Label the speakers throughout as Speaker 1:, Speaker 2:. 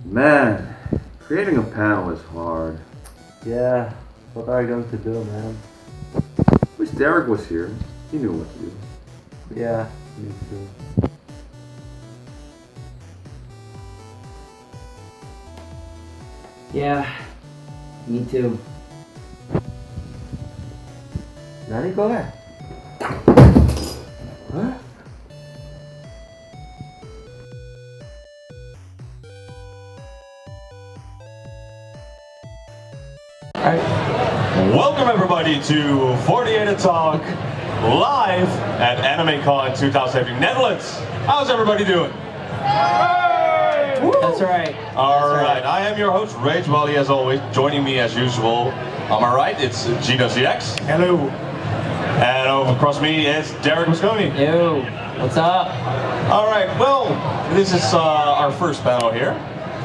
Speaker 1: Man, creating a panel is hard.
Speaker 2: Yeah, what are you going to do, man?
Speaker 1: Wish Derek was here. He knew what to do.
Speaker 2: Yeah, me too.
Speaker 3: Yeah, me too.
Speaker 2: Nani ko eh? Huh?
Speaker 4: Welcome everybody to 48 Talk live at Animecon 2017 Netherlands. How's everybody doing?
Speaker 3: That's right.
Speaker 4: All right. I am your host, Rage Wally, as always. Joining me as usual, on my right, it's Gino ZX.
Speaker 5: Hello.
Speaker 4: And over across me is Derek Vasconi.
Speaker 3: Yo, what's up?
Speaker 4: All right. Well, this is our first panel here.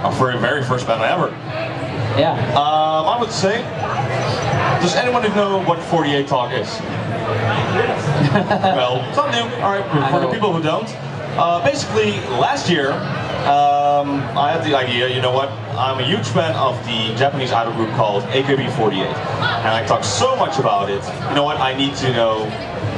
Speaker 4: Our very first panel ever.
Speaker 3: Yeah.
Speaker 4: I would say, does anyone know what 48 Talk is? Well, some do. All right, for the people who don't. Basically, last year, I had the idea, you know what, I'm a huge fan of the Japanese idol group called AKB48. And I talked so much about it, you know what, I need to,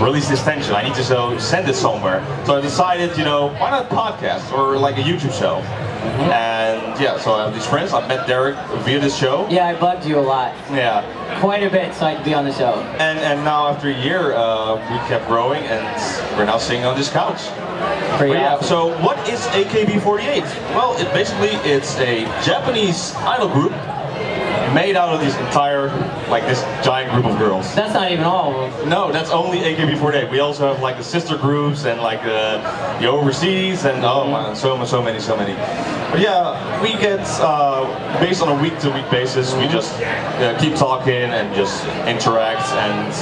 Speaker 4: release this tension, I need to send it somewhere. So I decided, why not podcast or like a YouTube show? And yeah, so I have these friends. I met Derek via this show.
Speaker 3: Yeah, I bugged you a lot.
Speaker 4: Yeah.
Speaker 3: Quite a bit so I could be on the show.
Speaker 4: And now after a year, we kept growing and we're now sitting on this couch.
Speaker 3: Pretty
Speaker 4: Yeah,
Speaker 3: awesome.
Speaker 4: so what is AKB48? Well, it's a Japanese idol group made out of this giant group of girls.
Speaker 3: That's not even all of them.
Speaker 4: No, that's only AKB48. We also have like the sister groups and like the overseas and oh man, so many. But yeah, we get based on a week-to-week basis. We just keep talking and just interact, and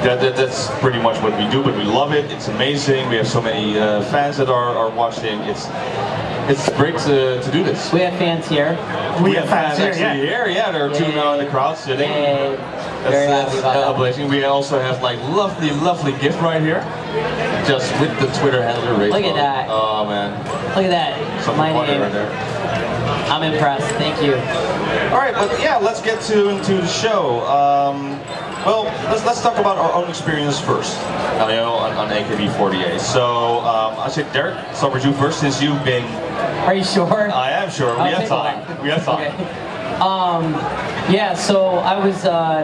Speaker 4: that's pretty much what we do. But we love it. It's amazing. We have so many fans that are watching. It's great to do this.
Speaker 3: We have fans here.
Speaker 4: We have fans actually here. Yeah, there are two now in the crowd sitting.
Speaker 3: Yay. Very happy about that.
Speaker 4: Amazing. We also have like lovely gift right here, just with the Twitter handle.
Speaker 3: Look at that.
Speaker 4: Oh man.
Speaker 3: Look at that.
Speaker 4: Something
Speaker 3: My
Speaker 4: funny
Speaker 3: name.
Speaker 4: right there.
Speaker 3: I'm impressed. Thank you.
Speaker 4: All right, but yeah, let's get into the show. Well, let's talk about our own experience first. On AKB48. So I said, Derek, start with you first, since you've been.
Speaker 3: Are you sure?
Speaker 4: I am sure. We have time. We have time.
Speaker 3: Okay. Yeah, so I was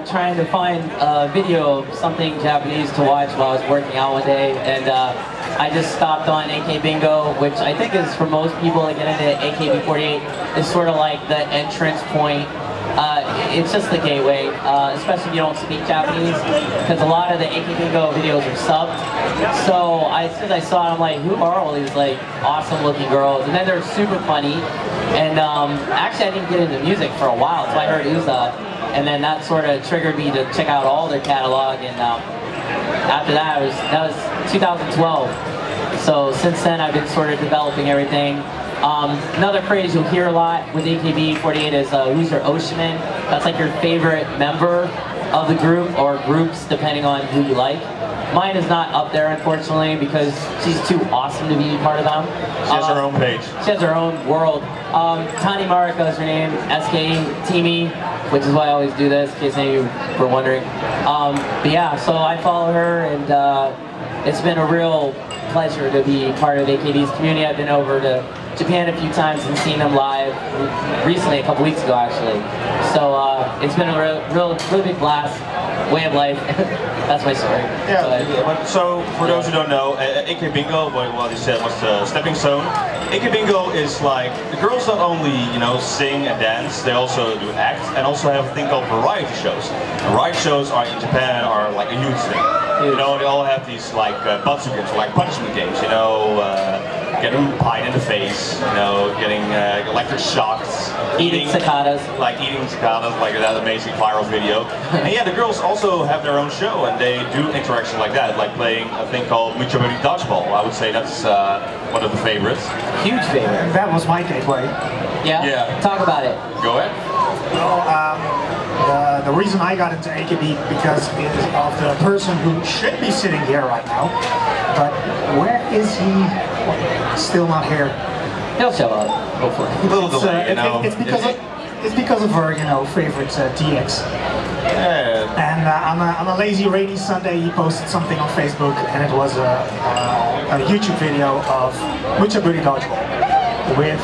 Speaker 3: trying to find a video of something Japanese to watch while I was working out one day, and I just stopped on AK Bingo, which I think is, for most people that get into AKB48, is sort of like the entrance point. It's just the gateway, especially if you don't speak Japanese, because a lot of the AK Bingo videos are subbed. So as soon as I saw it, I'm like, who are all these like awesome looking girls? And then they're super funny. And actually I didn't get into music for a while, so I heard Uza, and then that sort of triggered me to check out all their catalog. And after that was 2012. So since then I've been sort of developing everything. Another phrase you'll hear a lot with AKB48 is who's your Oshiman? That's like your favorite member of the group, or groups, depending on who you like. Mine is not up there, unfortunately, because she's too awesome to be part of them.
Speaker 4: She has her own page.
Speaker 3: She has her own world. Tani Marika is her name, SK Teamy, which is why I always do this, in case any of you were wondering. But yeah, so I follow her, and it's been a real pleasure to be part of AKB's community. I've been over to Japan a few times and seen them live recently, a couple weeks ago actually. So it's been a really big blast. Way of life. That's my story.
Speaker 4: Yeah. So for those who don't know, AK Bingo, what he said was the stepping stone. AK Bingo is like, the girls not only sing and dance, they also do act, and also have a thing called variety shows. Variety shows are in Japan are like a huge thing. They all have these like butsu games, like punishment games. Getting pie in the face, getting electric shocks,
Speaker 3: eating cicadas,
Speaker 4: like that amazing viral video. And yeah, the girls also have their own show, and they do interaction like that, like playing a thing called Muchaburi Dodgeball. I would say that's one of the favorites.
Speaker 3: Huge favorite.
Speaker 5: That was my gateway.
Speaker 3: Yeah? Talk about it.
Speaker 4: Go ahead.
Speaker 5: Well, the reason I got into AKB because of the person who should be sitting here right now, but where is he? Still not here.
Speaker 3: He'll show up, hopefully.
Speaker 4: A little delay, you know.
Speaker 5: It's because of her, you know, favorite DX.
Speaker 4: Yeah.
Speaker 5: And on a lazy, rainy Sunday, he posted something on Facebook, and it was a YouTube video of Mucha Booty Dodgeball with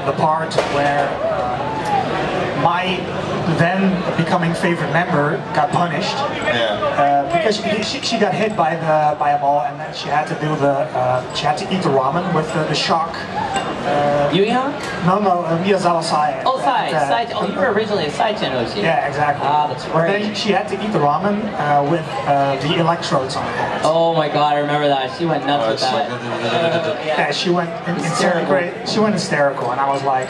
Speaker 5: the part where my then becoming favorite member got punished.
Speaker 4: Yeah.
Speaker 5: Because she got hit by a ball, and then she had to do she had to eat the ramen with the shock.
Speaker 3: Yuya?
Speaker 5: No, Miyazawa Sai.
Speaker 3: Oh, Sai. Oh, you were originally a Sai Chenoshi.
Speaker 5: Yeah, exactly.
Speaker 3: Ah, that's
Speaker 5: But
Speaker 3: right.
Speaker 5: then she had to eat the ramen with the electrodes on her hands.
Speaker 3: Oh my god, I remember that. She went nuts with
Speaker 4: It's
Speaker 3: that.
Speaker 4: like,
Speaker 5: Yeah, she went hysterical. She went hysterical, and I was like,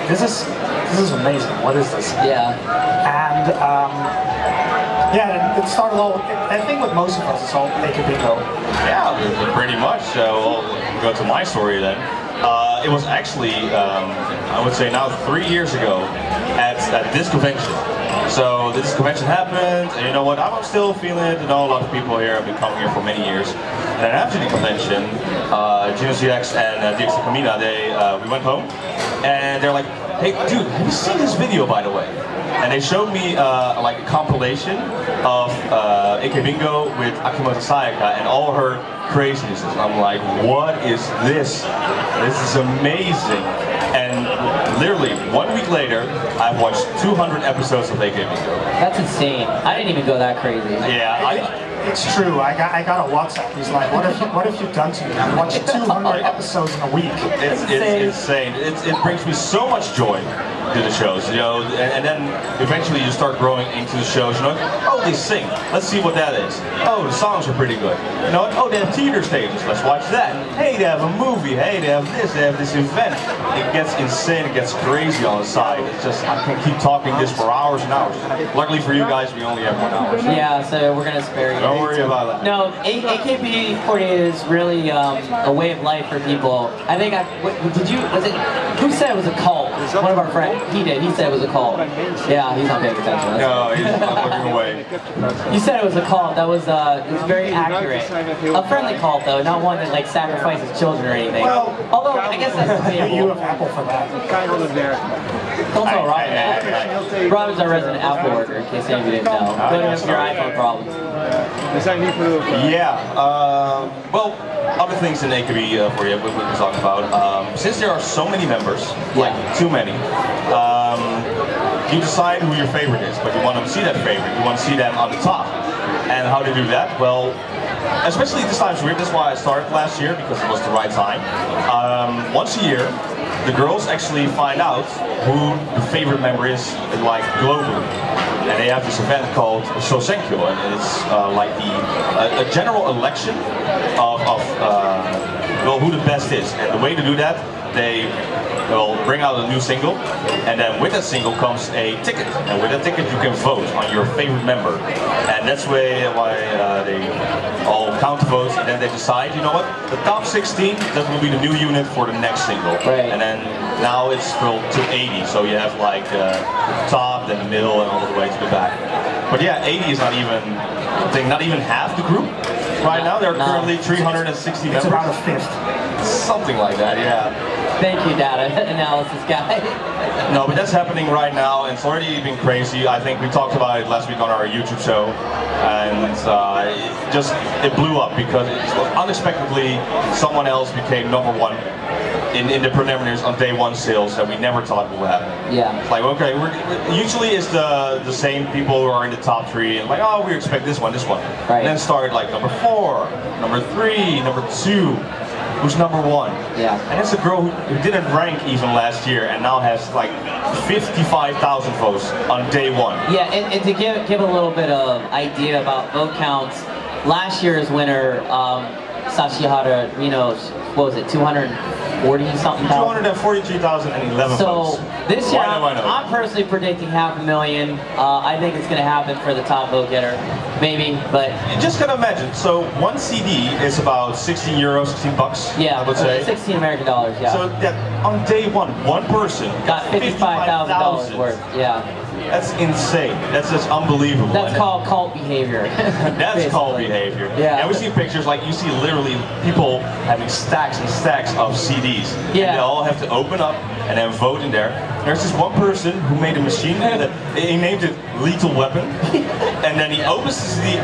Speaker 5: this is amazing. What is this?
Speaker 3: Yeah.
Speaker 5: And yeah, it started all. I think with most of us, it's all make a bingo.
Speaker 4: yeah, pretty much. So we'll go to my story then. It was actually, I would say now 3 years ago at this convention. So this convention happened, and you know what, I'm still feeling it. I know a lot of people here have been coming here for many years. And then after the convention, GX and DXTakamina, we went home, and they're like, hey dude, have you seen this video by the way? And they showed me like a compilation of AK Bingo with Akimoto Sayaka and all her crazinesses. I'm like, what is this? This is amazing. And literally 1 week later, I've watched 200 episodes of AK Bingo.
Speaker 3: That's insane. I didn't even go that crazy.
Speaker 4: Yeah,
Speaker 5: It's true. I got a WhatsApp. He's like, what have you done to me? I watched 200 episodes in a week.
Speaker 4: it's insane. It brings me so much joy to the shows, you know, and then eventually you start growing into the shows, you know, oh, they sing, let's see what that is. Oh, the songs are pretty good. You know, oh, they have theater stages, let's watch that. Hey, they have a movie, hey, they have this event. It gets insane, it gets crazy on the side. It's just, I can keep talking this for hours and hours. Luckily for you guys, we only have 1 hour.
Speaker 3: Yeah, so we're gonna spare you.
Speaker 4: Don't worry about that.
Speaker 3: No, AKB48 is really a way of life for people. I think who said it was a cult? One of our friends, he did. He said it was a cult. Yeah, he's not paying attention.
Speaker 4: No, he's not looking away.
Speaker 3: You said it was a cult. That was it's very accurate. A friendly cult though, not one that like sacrifices children or anything.
Speaker 5: Well,
Speaker 3: although I guess that's
Speaker 5: you
Speaker 3: debatable.
Speaker 5: have Apple for that.
Speaker 3: Don't tell Robin that. Robin's our resident Apple worker, in case any of you didn't know. Go to him for your iPhone problems.
Speaker 4: Yeah, well, other things in AKB for you, we can talk about. Since there are so many members, like too many, you decide who your favorite is, but you want to see that favorite, you want to see them on the top. And how to do that? Well, especially this time's weird, that's why I started last year, because it was the right time. Once a year, the girls actually find out who the favorite member is, like globally. And they have this event called Shosenkyo, and it's like a general election of well, who the best is. And the way to do that, they will bring out a new single, and then with that single comes a ticket. And with that ticket you can vote on your favorite member. And that's why they all count the votes, and then they decide, you know what, the top 16, that will be the new unit for the next single.
Speaker 3: Right.
Speaker 4: And then now it's scrolled to 80, so you have like the top, then the middle, and all the way to the back. But yeah, 80 is not even, I think, not even half the group. Right now there are currently 360 members.
Speaker 5: It's about a fifth.
Speaker 4: Something like that, yeah.
Speaker 3: Thank you, data analysis guy.
Speaker 4: No, but that's happening right now, and it's already been crazy. I think we talked about it last week on our YouTube show, and it blew up because unexpectedly someone else became #1 in the preliminaries on day 1 sales that we never thought would happen.
Speaker 3: Yeah.
Speaker 4: It's like, okay, usually it's the same people who are in the top 3, and like, oh, we expect this one.
Speaker 3: Right.
Speaker 4: And then started like #4, #3, #2. Who's #1?
Speaker 3: Yeah.
Speaker 4: And it's a girl who didn't rank even last year and now has like 55,000 votes on day 1.
Speaker 3: Yeah, and to give a little bit of idea about vote counts, last year's winner, Sashihara, you know, what was it, 240 something thousand?
Speaker 4: 243,011 votes.
Speaker 3: So this year,
Speaker 4: Why do I know?
Speaker 3: I'm personally predicting 500,000. I think it's going to happen for the top vote getter, maybe, but
Speaker 4: You just gotta imagine, so one CD is about 16 euros, 16 bucks,
Speaker 3: yeah,
Speaker 4: I would say.
Speaker 3: 16 American dollars, yeah.
Speaker 4: So that on day 1, one person
Speaker 3: got $55,000 worth, yeah.
Speaker 4: That's insane. That's just unbelievable.
Speaker 3: That's called cult behavior.
Speaker 4: That's cult behavior.
Speaker 3: Yeah.
Speaker 4: And we see pictures like you see literally people having stacks and stacks of CDs.
Speaker 3: Yeah.
Speaker 4: And they all have to open up and then vote in there. There's this one person who made a machine and he named it Lethal Weapon. And then he opens the CD,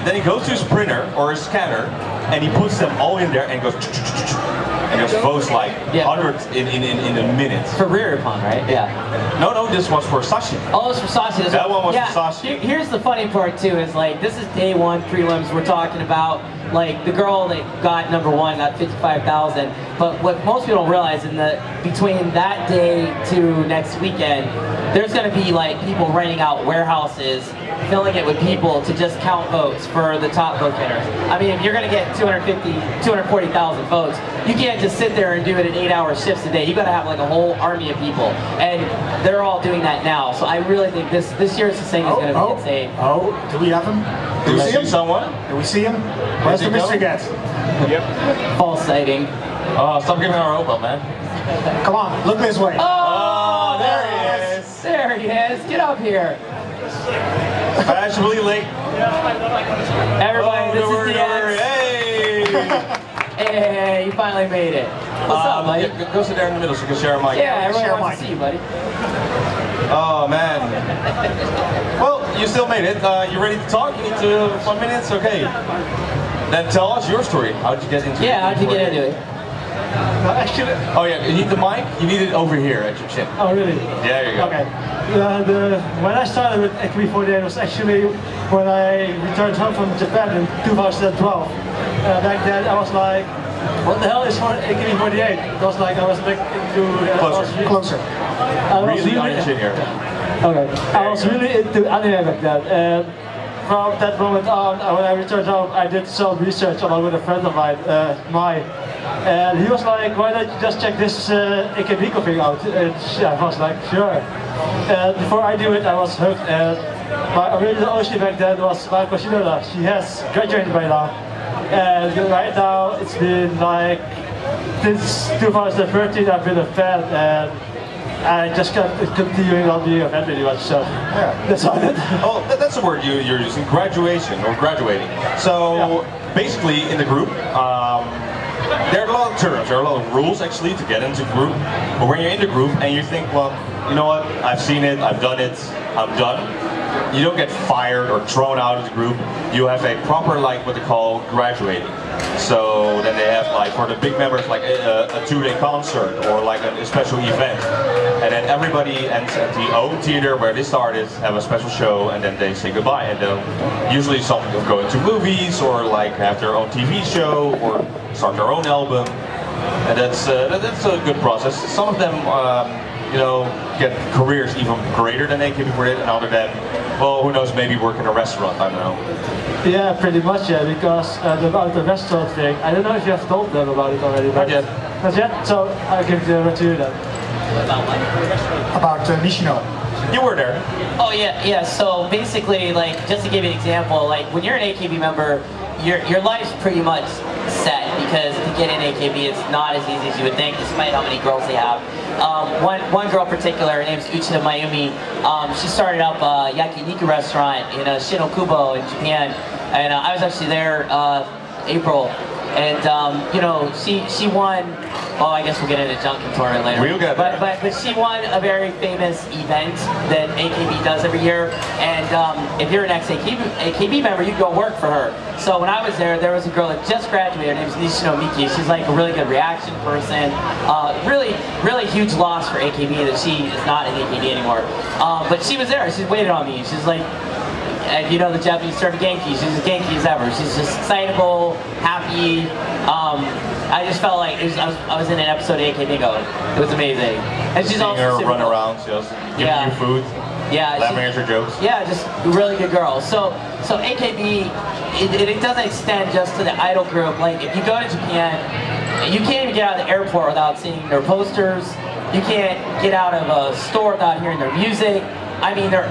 Speaker 4: then he goes to his printer or his scanner and he puts them all in there and goes and just votes like hundreds in a minute.
Speaker 3: For Rearpon, right? Yeah.
Speaker 4: No, this was for Sashi.
Speaker 3: Oh, it's for Sashi.
Speaker 4: That one was for Sashi.
Speaker 3: Here's the funny part too, is like, this is day one prelims we're talking about. Like, the girl that got #1 got 55,000. But what most people don't realize in between that day to next weekend, there's gonna be like people renting out warehouses, filling it with people to just count votes for the top vote getters. I mean, if you're gonna get 240,000 votes, you can't just sit there and do it in 8-hour shifts a day. You gotta have like a whole army of people. And they're all doing that now. So I really think this year's thing is gonna be insane.
Speaker 5: Oh, do we have him?
Speaker 4: Do we see someone?
Speaker 5: Do we see him? Where's the mystery guest?
Speaker 4: Yep.
Speaker 3: False sighting.
Speaker 4: Oh, stop giving our hope up, man.
Speaker 5: Come on, look this way.
Speaker 3: Oh,
Speaker 4: there he is.
Speaker 3: There he is. Get up here.
Speaker 4: Fashionably late.
Speaker 3: Everybody, this is the end.
Speaker 4: Hey!
Speaker 3: Hey, you finally made it. What's up, buddy?
Speaker 4: Go sit there in the middle so you can share a mic.
Speaker 3: Yeah, everyone
Speaker 5: share
Speaker 3: wants to
Speaker 5: mic.
Speaker 3: see you, buddy.
Speaker 4: Oh, man. Well, you still made it. You ready to talk? You need 1 minute? Okay. Then tell us your story. How'd you get into it?
Speaker 3: Yeah, how'd you get into it?
Speaker 5: Actually,
Speaker 4: Oh, yeah. You need the mic? You need it over here at your chin.
Speaker 6: oh really?
Speaker 4: Yeah, there you go.
Speaker 6: Okay. When I started with AKB48 was actually when I returned home from Japan in 2012. Back then I was like, what the hell is AKB48? It was like I was like into
Speaker 5: closer.
Speaker 4: Really on your chin here.
Speaker 6: Okay. I was really into anime back then. And from that moment on, when I returned home, I did some research along with a friend of mine, Mai. And he was like, why don't you just check this AKB thing out? And I was like, sure. And before I do it, I was hooked. And my original OC back then was Marco Shinoda. She has graduated by now. And right now, it's been like, since 2013, I've been a fan. And I just kept continuing on being a fan really much, so that's all it.
Speaker 4: Oh, that's the word you're using, graduation or graduating. So basically in the group, there are a lot of terms, there are a lot of rules actually to get into group. But when you're in the group and you think, well, you know what, I've seen it, I've done it, I'm done. You don't get fired or thrown out of the group. You have a proper, like what they call graduating. So then they have like for the big members like a 2-day concert or like a special event. And then everybody ends at the O theater where they started, have a special show, and then they say goodbye. And then usually some will go into movies or like have their own TV show or start their own album. And that's a good process. Some of them you know, get careers even greater than AKB48, and other than, well, who knows, maybe work in a restaurant, I don't know.
Speaker 6: Yeah, pretty much, yeah, because about the restaurant thing, I don't know if you have told them about it already.
Speaker 4: Not yet.
Speaker 6: Not yet? So I'll give it to you then.
Speaker 5: About Nishino.
Speaker 4: You were there.
Speaker 3: Oh yeah. So basically, like, just to give you an example, like when you're an AKB member, your life's pretty much set because to get in AKB it's not as easy as you would think, despite how many girls they have. One girl in particular, her name's Uchida Mayumi. She started up a yakiniku restaurant in Shinokubo in Japan, and I was actually there April. And you know, she won. Oh, I guess we'll get into Junkin tournament later.
Speaker 4: We'll get there.
Speaker 3: But she won a very famous event that AKB does every year. And if you're an ex-AKB member, you go work for her. So when I was there, there was a girl that just graduated. Her name's Nishino Miki. She's like a really good reaction person. Really huge loss for AKB that she is not in AKB anymore. But she was there. She waited on me. She's like, and you know the Japanese term Genki, she's as Genki as ever. She's just excitable, happy. I just felt like I was in an episode of AK Bingo. It was amazing. And she's also
Speaker 4: her
Speaker 3: super
Speaker 4: run
Speaker 3: cool.
Speaker 4: around, just giving you food, laughing at your jokes.
Speaker 3: Yeah, just a really good girl. So AKB, it doesn't extend just to the idol group. Like if you go to Japan, you can't even get out of the airport without seeing their posters. You can't get out of a store without hearing their music. I mean, they're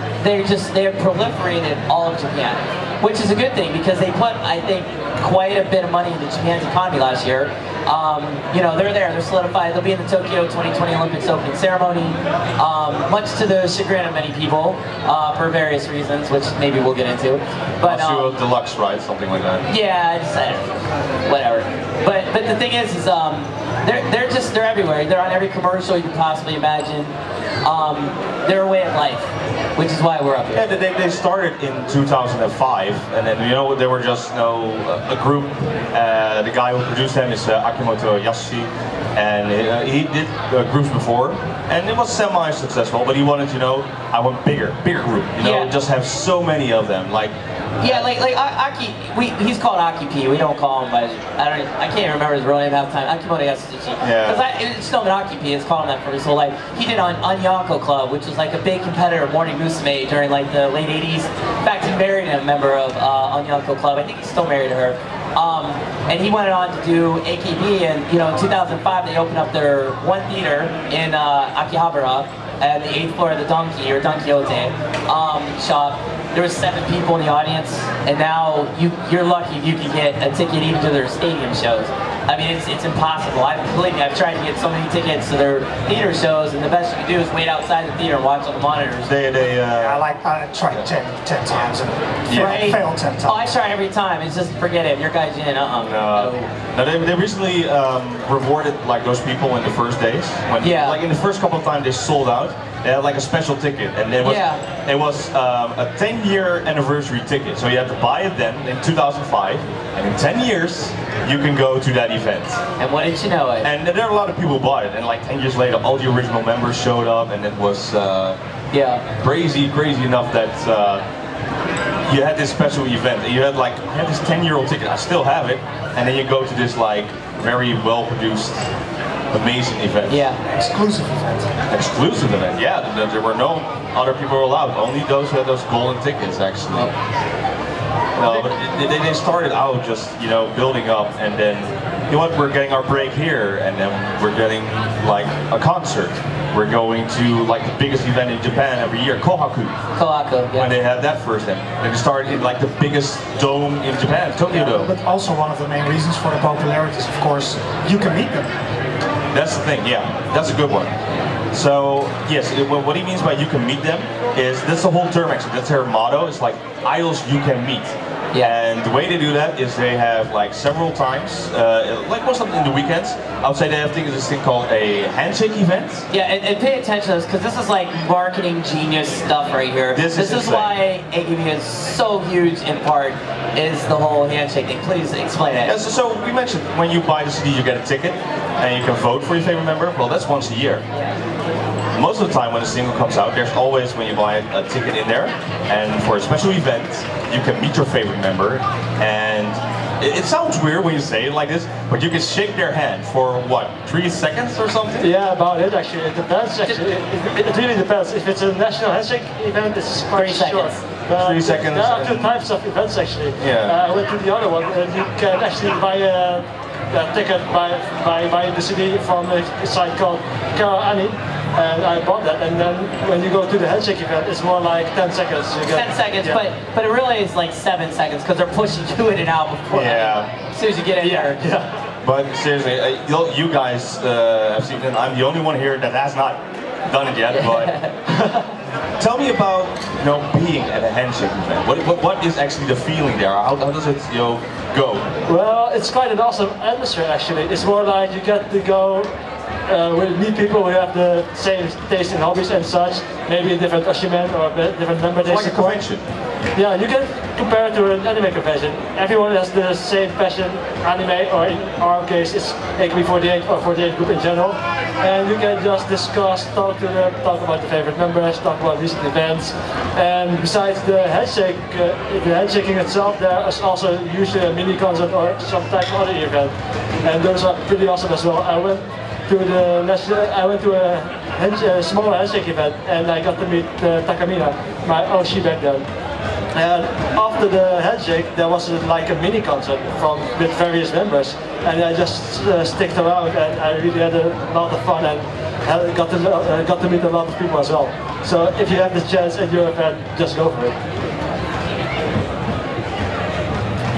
Speaker 3: proliferated all of Japan, which is a good thing because they put, I think, quite a bit of money into Japan's economy last year. you know, they're there, they're solidified. They'll be in the Tokyo 2020 Olympics opening ceremony, much to the chagrin of many people, for various reasons, which maybe we'll get into. But
Speaker 4: deluxe, right? Something like that.
Speaker 3: Yeah, I don't know, whatever. But the thing is they're everywhere. They're on every commercial you could possibly imagine. They're a way of life, which is why we're up here.
Speaker 4: Yeah, they started in 2005, and then, you know, they were just, you know, a group. The guy who produced them is Akimoto Yasushi, and he did groups before, and it was semi-successful, but he wanted, you know, I want bigger group, you know, just have so many of them, like...
Speaker 3: Yeah, like Aki, he's called Aki P. We don't call him by, I can't remember his real name half the time. Akimoto Yasushi.
Speaker 4: Yeah.
Speaker 3: Because it's known Aki P. It's called him that for his whole life. He did on Onyanko Club, which was like a big competitor of Morning Musume during like the late 80s. In fact, he married a member of Onyanko Club. I think he's still married to her. And he went on to do AKB, and you know, in 2005 they opened up their one theater in Akihabara at the 8th floor of the Donkey or Don Quixote shop. There was 7 people in the audience, and now you're lucky if you can get a ticket even to their stadium shows. I mean, it's impossible. Believe me, I've tried to get so many tickets to their theater shows, and the best you can do is wait outside the theater and watch on the monitors.
Speaker 5: I tried 10 times and failed 10 times.
Speaker 3: Oh, I try every time. It's just forget it. Your guy's in.
Speaker 4: No, they recently rewarded like those people in the first days. When, like in the first couple of times they sold out. They had like a special ticket, and it was a 10-year anniversary ticket. So you had to buy it then in 2005, and in 10 years you can go to that event.
Speaker 3: And what did you know it?
Speaker 4: And there were a lot of people who bought it, and like 10 years later, all the original members showed up, and it was crazy enough that you had this special event. You had like, I had this 10-year-old ticket. I still have it, and then you go to this like very well-produced, amazing event.
Speaker 5: Yeah, exclusive event.
Speaker 4: Exclusive event. Yeah, there were no other people allowed. Only those who had those golden tickets, actually. No, but they started out just, you know, building up, and then, you know what, we're getting our break here, and then we're getting like a concert. We're going to like the biggest event in Japan every year, Kohaku.
Speaker 3: Kohaku, yeah.
Speaker 4: When they had that first then. And they started in like the biggest dome in Japan, Tokyo Dome.
Speaker 5: But also one of the main reasons for the popularity is, of course, you can meet them.
Speaker 4: That's the thing, yeah. That's a good one. So, yes, what he means by you can meet them is, that's the whole term actually, that's their motto, it's like, idols you can meet. Yeah. And the way they do that is they have like several times, like most of them in the weekends, I would say they have this thing called a handshake event.
Speaker 3: Yeah, and pay attention to this, because this is like marketing genius stuff right here. This is why AKB is so huge in part, is the whole handshake thing. Please explain it.
Speaker 4: Yeah, so we mentioned when you buy the CD you get a ticket, and you can vote for your favorite member. Well, that's once a year. Most of the time when a single comes out, there's always, when you buy a ticket in there, and for a special event, you can meet your favorite member, and it sounds weird when you say it like this, but you can shake their hand for, what, 3 seconds or something?
Speaker 6: Yeah, about it actually. It depends actually. It really depends. If it's a national handshake event, it's quite
Speaker 3: 3 seconds.
Speaker 6: short.
Speaker 4: 3 seconds.
Speaker 6: There are 2 types of events actually.
Speaker 4: Yeah.
Speaker 6: I went to the other one, and you can actually buy a ticket by buying the CD from a site called Ani. And I bought that, and then when you go to the handshake event, it's more like 10 seconds. You get,
Speaker 3: 10 seconds, but it really is like 7 seconds, because they're pushing you in and out before. As soon as you get in there.
Speaker 6: Yeah.
Speaker 4: But seriously, you guys have seen it. I'm the only one here that has not done it yet. But tell me about, you know, being at a handshake event. What is actually the feeling there? How does it, you know, go?
Speaker 6: Well, it's quite an awesome atmosphere actually. It's more like you get to go. Meet people who have the same taste in hobbies and such, maybe a different Oshimen or a different member they
Speaker 4: like
Speaker 6: support.
Speaker 4: A convention.
Speaker 6: Yeah, you can compare it to an anime convention. Everyone has the same passion, anime, or in our case it's AKB48 or 48 group in general, and you can just discuss, talk about the favorite members, talk about recent events, and besides the handshaking itself, there is also usually a mini concert or some type of other event, and those are pretty awesome as well. I went to a small handshake event, and I got to meet Takamina, my Oshi back then. And after the handshake, there was like a mini concert with various members, and I just sticked around, and I really had a lot of fun, and got to meet a lot of people as well. So if you have the chance at your event, just go for it.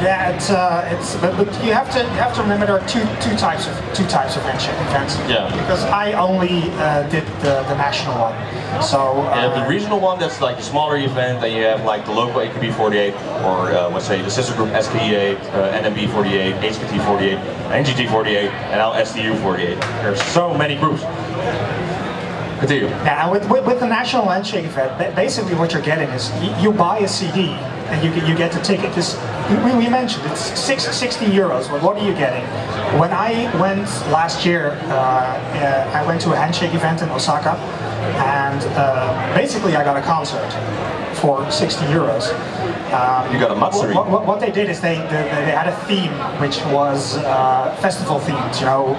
Speaker 5: Yeah, but you have to remember there are two types of handshake events.
Speaker 4: Yeah.
Speaker 5: Because I only did the national one, so.
Speaker 4: You have the regional one, that's like the smaller event, and you have like the local AKB48, or let's say the sister group SKE8, NMB48, HKT48, NGT48, and now STU48. There's so many groups. Continue.
Speaker 5: Yeah, with the national handshake event, basically what you're getting is you buy a CD and you get the ticket. We mentioned it's 60 euros. But what are you getting? When I went last year, I went to a handshake event in Osaka, and basically I got a concert for 60 euros.
Speaker 4: You got a Matsuri.
Speaker 5: What they did is they had a theme which was festival themed. You know,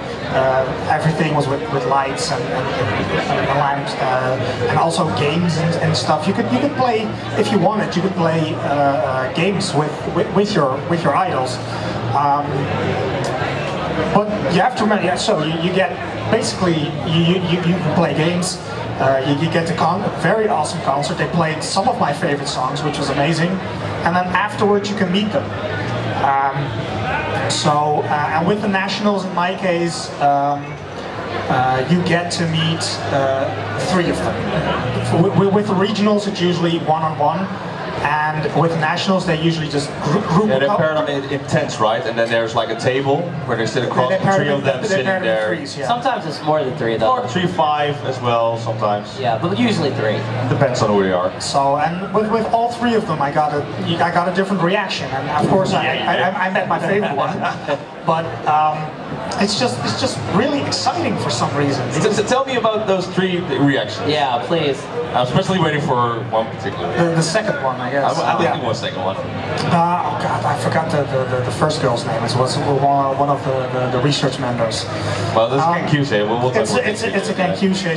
Speaker 5: everything was with lights and lamps, and also games and stuff. You could play, if you wanted, you could play games with your idols. But you have to remember, yeah, so you get basically you can play games. You get a very awesome concert. They played some of my favorite songs, which was amazing. And then afterwards, you can meet them. And with the nationals, in my case, you get to meet 3 of them. With the regionals, it's usually one-on-one. And with nationals, they usually just group
Speaker 4: yeah, they're
Speaker 5: up.
Speaker 4: paired on intense, right? And then there's like a table where they sit across the 3 of them sitting there.
Speaker 5: Threes, yeah.
Speaker 3: Sometimes it's more than 3 though.
Speaker 4: Or 3, 5 as well, sometimes.
Speaker 3: Yeah, but usually 3.
Speaker 4: Depends on who they are.
Speaker 5: So, and with all 3 of them, I got a different reaction, and of course I met my favorite one. But it's just really exciting for some reason.
Speaker 4: So tell me about those 3 reactions.
Speaker 3: Yeah, please.
Speaker 4: I'm especially waiting for one particular.
Speaker 5: The second one, I guess.
Speaker 4: I think it was the second one.
Speaker 5: Oh God, I forgot the first girl's name. It was one of the research members.
Speaker 4: Well, this is Genkyusei. We'll talk about
Speaker 5: it's a Genkyusei.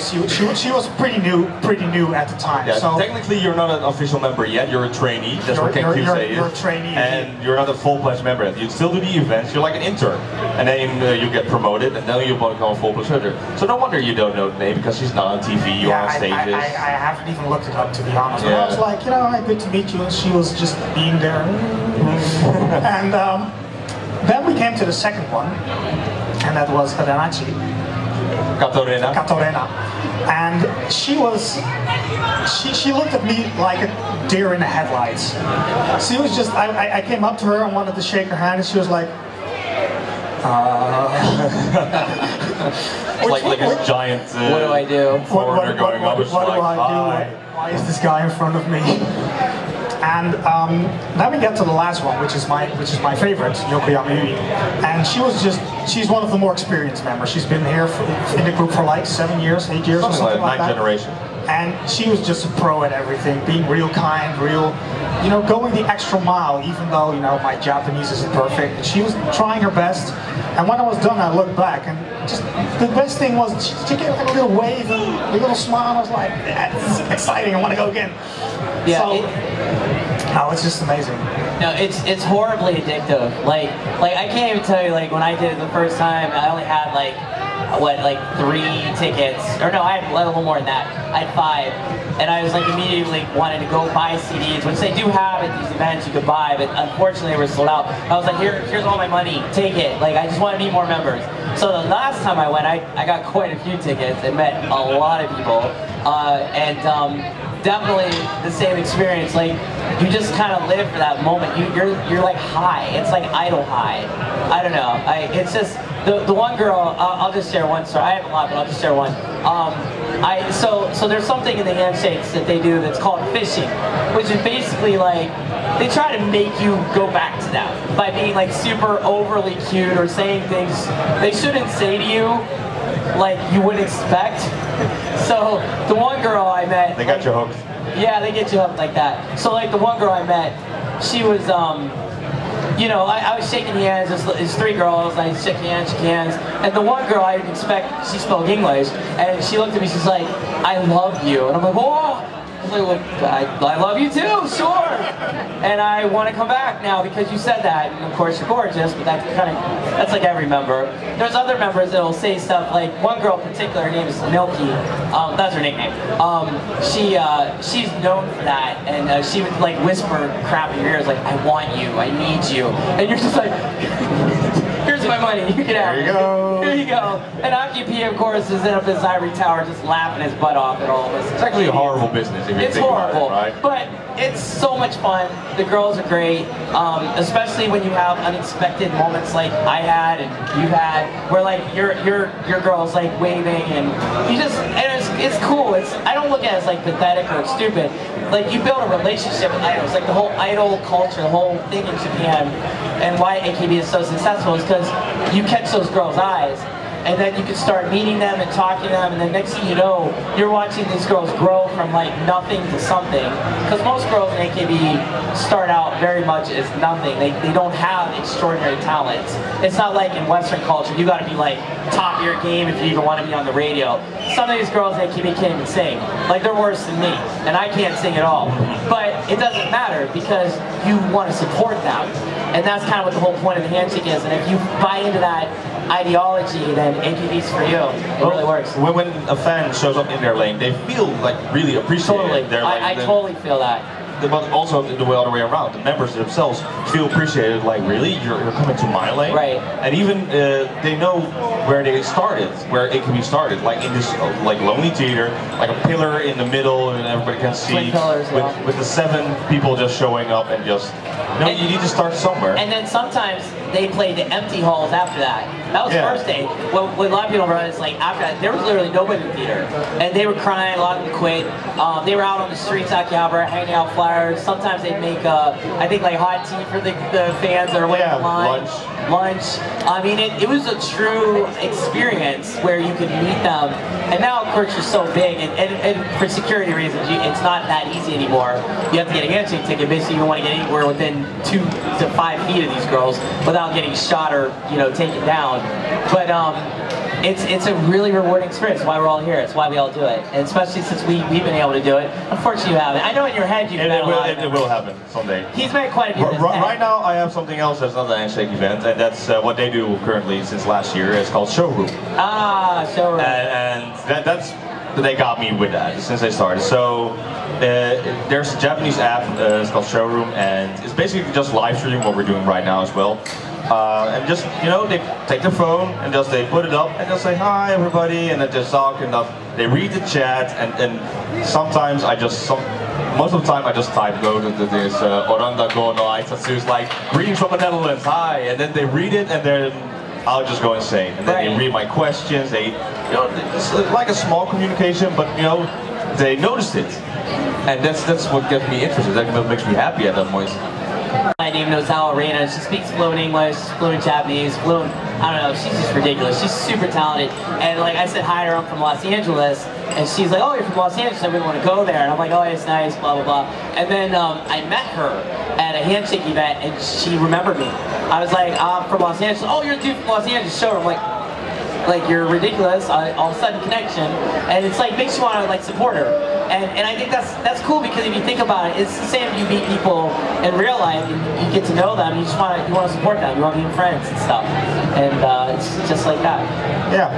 Speaker 5: She was pretty new at the time.
Speaker 4: Yeah,
Speaker 5: so
Speaker 4: technically you're not an official member yet. You're a trainee. That's what Genkyusei is.
Speaker 5: You're a trainee.
Speaker 4: And you're not a full-fledged member yet. You still do the events. You're like an intern. And then you get promoted, and then you become a full-fledged member. So no wonder you don't know the name, because she's not on TV or on stages.
Speaker 5: I haven't even looked it up, to be honest.
Speaker 4: Yeah.
Speaker 5: I was like, you know, good to meet you, and she was just being there. And then we came to the second one, and that was Adanachi. Katorena. And she looked at me like a deer in the headlights. She was just, I came up to her and wanted to shake her hand, and she was like,
Speaker 4: like this giant
Speaker 3: what do I do?
Speaker 4: foreigner going up.
Speaker 5: What do I do? Why is this guy in front of me? And then we get to the last one, which is my favorite, Yokoyama Yui. And she's one of the more experienced members. She's been here in the group for like 7 years, 8 years, or something like that.
Speaker 4: 9th generation.
Speaker 5: And she was just a pro at everything, being real kind, going the extra mile, even though, my Japanese isn't perfect. She was trying her best. And when I was done, I looked back, and just the best thing was she gave like a little wave and a little smile. And I was like, yeah, this is exciting. I want to go again.
Speaker 3: Yeah.
Speaker 5: So, it's just amazing.
Speaker 3: No, it's horribly addictive. Like I can't even tell you. Like when I did it the first time, I only had like 3 tickets, or no, I had a little more than that. I had 5, and I was like immediately wanted to go buy CDs, which they do have at these events you could buy, but unfortunately they were sold out. I was like, here's all my money, take it. Like I just want to meet more members. So the last time I went, I got quite a few tickets and met a lot of people, and definitely the same experience. Like you just kind of live for that moment. You're like high. It's like idol high. I don't know. It's just. The one girl, I'll just share one story. I have a lot, but I'll just share one. So there's something in the handshakes that they do that's called fishing, which is basically like they try to make you go back to them by being like super overly cute or saying things they shouldn't say to you, like you would expect. So the one girl I met,
Speaker 4: they got you hooked.
Speaker 3: Yeah, they get you hooked like that. So like the one girl I met, she was I was shaking hands, there's 3 girls, I shook hands, and the one girl I didn't expect, she spoke English, and she looked at me, she's like, I love you, and I'm like, whoa, I was like, well, I love you too, sure. And I want to come back now because you said that. And of course, you're gorgeous, but that's like every member. There's other members that will say stuff like, one girl in particular, her name is Milky. That's her nickname. She's known for that, and she would like whisper crap in your ears like, I want you, I need you. And you're just like, here's my money, you can have it.
Speaker 4: There you go.
Speaker 3: Here you go. And Occupy, of course, is in up his ivory tower just laughing his butt off at all of us.
Speaker 4: It's actually a horrible business if you
Speaker 3: It's
Speaker 4: think
Speaker 3: horrible,
Speaker 4: about it, right?
Speaker 3: but it's so much fun. The girls are great, especially when you have unexpected moments like I had and you had, where like your girl's like waving and you just, and it's cool. I don't look at it as like pathetic or stupid. Like you build a relationship with idols, like the whole idol culture, the whole thing in Japan, and why AKB is so successful is because you catch those girls' eyes. And then you can start meeting them and talking to them, and then next thing you know, you're watching these girls grow from like nothing to something. Because most girls in AKB start out very much as nothing. They don't have extraordinary talents. It's not like in Western culture, you gotta be like top of your game if you even want to be on the radio. Some of these girls in AKB can't even sing. Like they're worse than me, and I can't sing at all. But it doesn't matter because you want to support them. And that's kind of what the whole point of the Handshake is. And if you buy into that ideology, then AKB's for you. It really works.
Speaker 4: When a fan shows up in their lane, they feel like really appreciated.
Speaker 3: Totally.
Speaker 4: Like,
Speaker 3: I totally feel that.
Speaker 4: But also the other way around. The members themselves feel appreciated, like, really? You're coming to my lane?
Speaker 3: Right.
Speaker 4: And even they know where they started, where AKB started, like in this like lonely theater, like a pillar in the middle and everybody can see.
Speaker 3: Twin pillars, yeah.
Speaker 4: With the 7 people just showing up and just, you need to start somewhere.
Speaker 3: And then sometimes they played the empty halls after that. That was the first day. What a lot of people don't realize, like after that, there was literally nobody in the theater. And they were crying, a lot of them quit. They were out on the streets, Akihabara, handing out flyers. Sometimes they'd make, I think, like hot tea for the fans that are waiting in line. Lunch. I mean, it was a true experience where you could meet them. And now, of course, you're so big, and for security reasons, it's not that easy anymore. You have to get a handshake ticket. Basically, you don't want to get anywhere within 2 to 5 feet of these girls without getting shot or, taken down. But it's a really rewarding experience. It's why we're all here. It's why we all do it. And especially since we've been able to do it. Unfortunately, you haven't. I know in your head you've met a lot.
Speaker 4: It will happen someday.
Speaker 3: He's met quite a few.
Speaker 4: Right now, I have something else that's not a Handshake event, and that's what they do currently since last year. It's called Showroom.
Speaker 3: Ah, Showroom.
Speaker 4: And that's they got me with that since they started. So there's a Japanese app. It's called Showroom, and it's basically just live streaming what we're doing right now as well. And just, they take their phone and just they put it up and just say hi everybody, and then just talk and they read the chat, and sometimes most of the time I just type go to this Oranda go no Aitsatsu, it's like greetings from the Netherlands, hi, and then they read it and then I'll just go insane, and then they read my questions. It's like a small communication, but they noticed it, and that's what gets me interested. That makes me happy at that point.
Speaker 3: My name is Nozawa Reina. She speaks fluent English, fluent Japanese, fluent, I don't know, she's just ridiculous. She's super talented. And like I said hi to her, I'm from Los Angeles, and she's like, oh, you're from Los Angeles, I really want to go there. And I'm like, oh, it's nice, blah, blah, blah. And then I met her at a Handshake event, and she remembered me. I was like, I'm from Los Angeles. Oh, you're the dude from Los Angeles, Showroom. I'm like you're ridiculous, all of a sudden connection, and it's like makes you want to like support her, and I think that's cool, because if you think about it, it's the same if you meet people in real life and you get to know them, you want to support them, you want to be friends and stuff, and it's just like that.
Speaker 4: Yeah.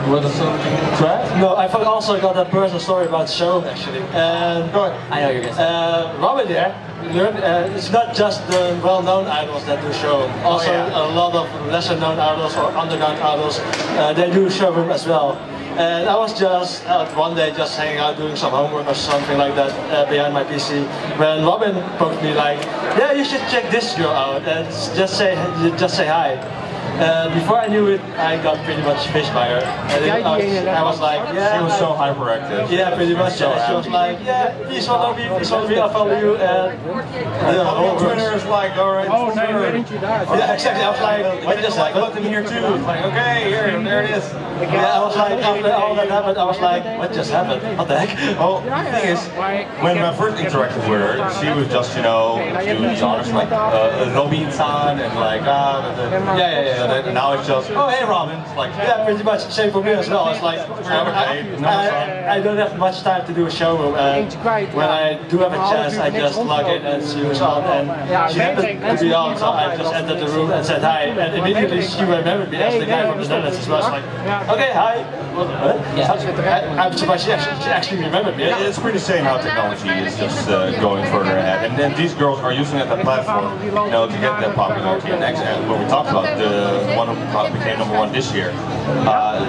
Speaker 4: What is something to add?
Speaker 6: No, I also got a personal story about Showroom actually.
Speaker 3: Go ahead. I know you're gonna say.
Speaker 6: Robin there. It's not just the well-known idols that do Showroom. Also, a lot of lesser-known idols or underground idols, they do Showroom as well. And I was just one day just hanging out doing some homework or something like that behind my PC when Robin poked me like, yeah, you should check this girl out and just say hi. Before I knew it, I got pretty much fished by her. And I was like, yeah.
Speaker 4: She was so hyperactive.
Speaker 6: Yeah, pretty much. She was like, yeah, please follow me, I'll follow you. And
Speaker 4: the whole Twitter is like, alright.
Speaker 6: Oh, now you're into that. Yeah, exactly. I was like, what just happened?
Speaker 4: I looked in here too. It's like, okay, there it is.
Speaker 6: Yeah, I was like, after all that happened, I was like, what just happened? What the heck?
Speaker 4: Well, the thing is, when I first interacted with her, she was just, doing these honors like Robin-san and like, now it's just, oh hey Robin. It's like,
Speaker 6: Yeah, pretty much same for me as well. It's like I don't have much time to do a showroom, and when I do have a chance, I just log in and she was on, and she happened to be on, so I just entered the room and said hi, and immediately she remembered me as the guy from the Netherlands as well. It's like, okay, hi. I'm surprised she actually remembered me.
Speaker 4: It's pretty insane how technology is just going further ahead, and then these girls are using it as a platform, to get that popularity. And when we talked about the one who became #1 this year,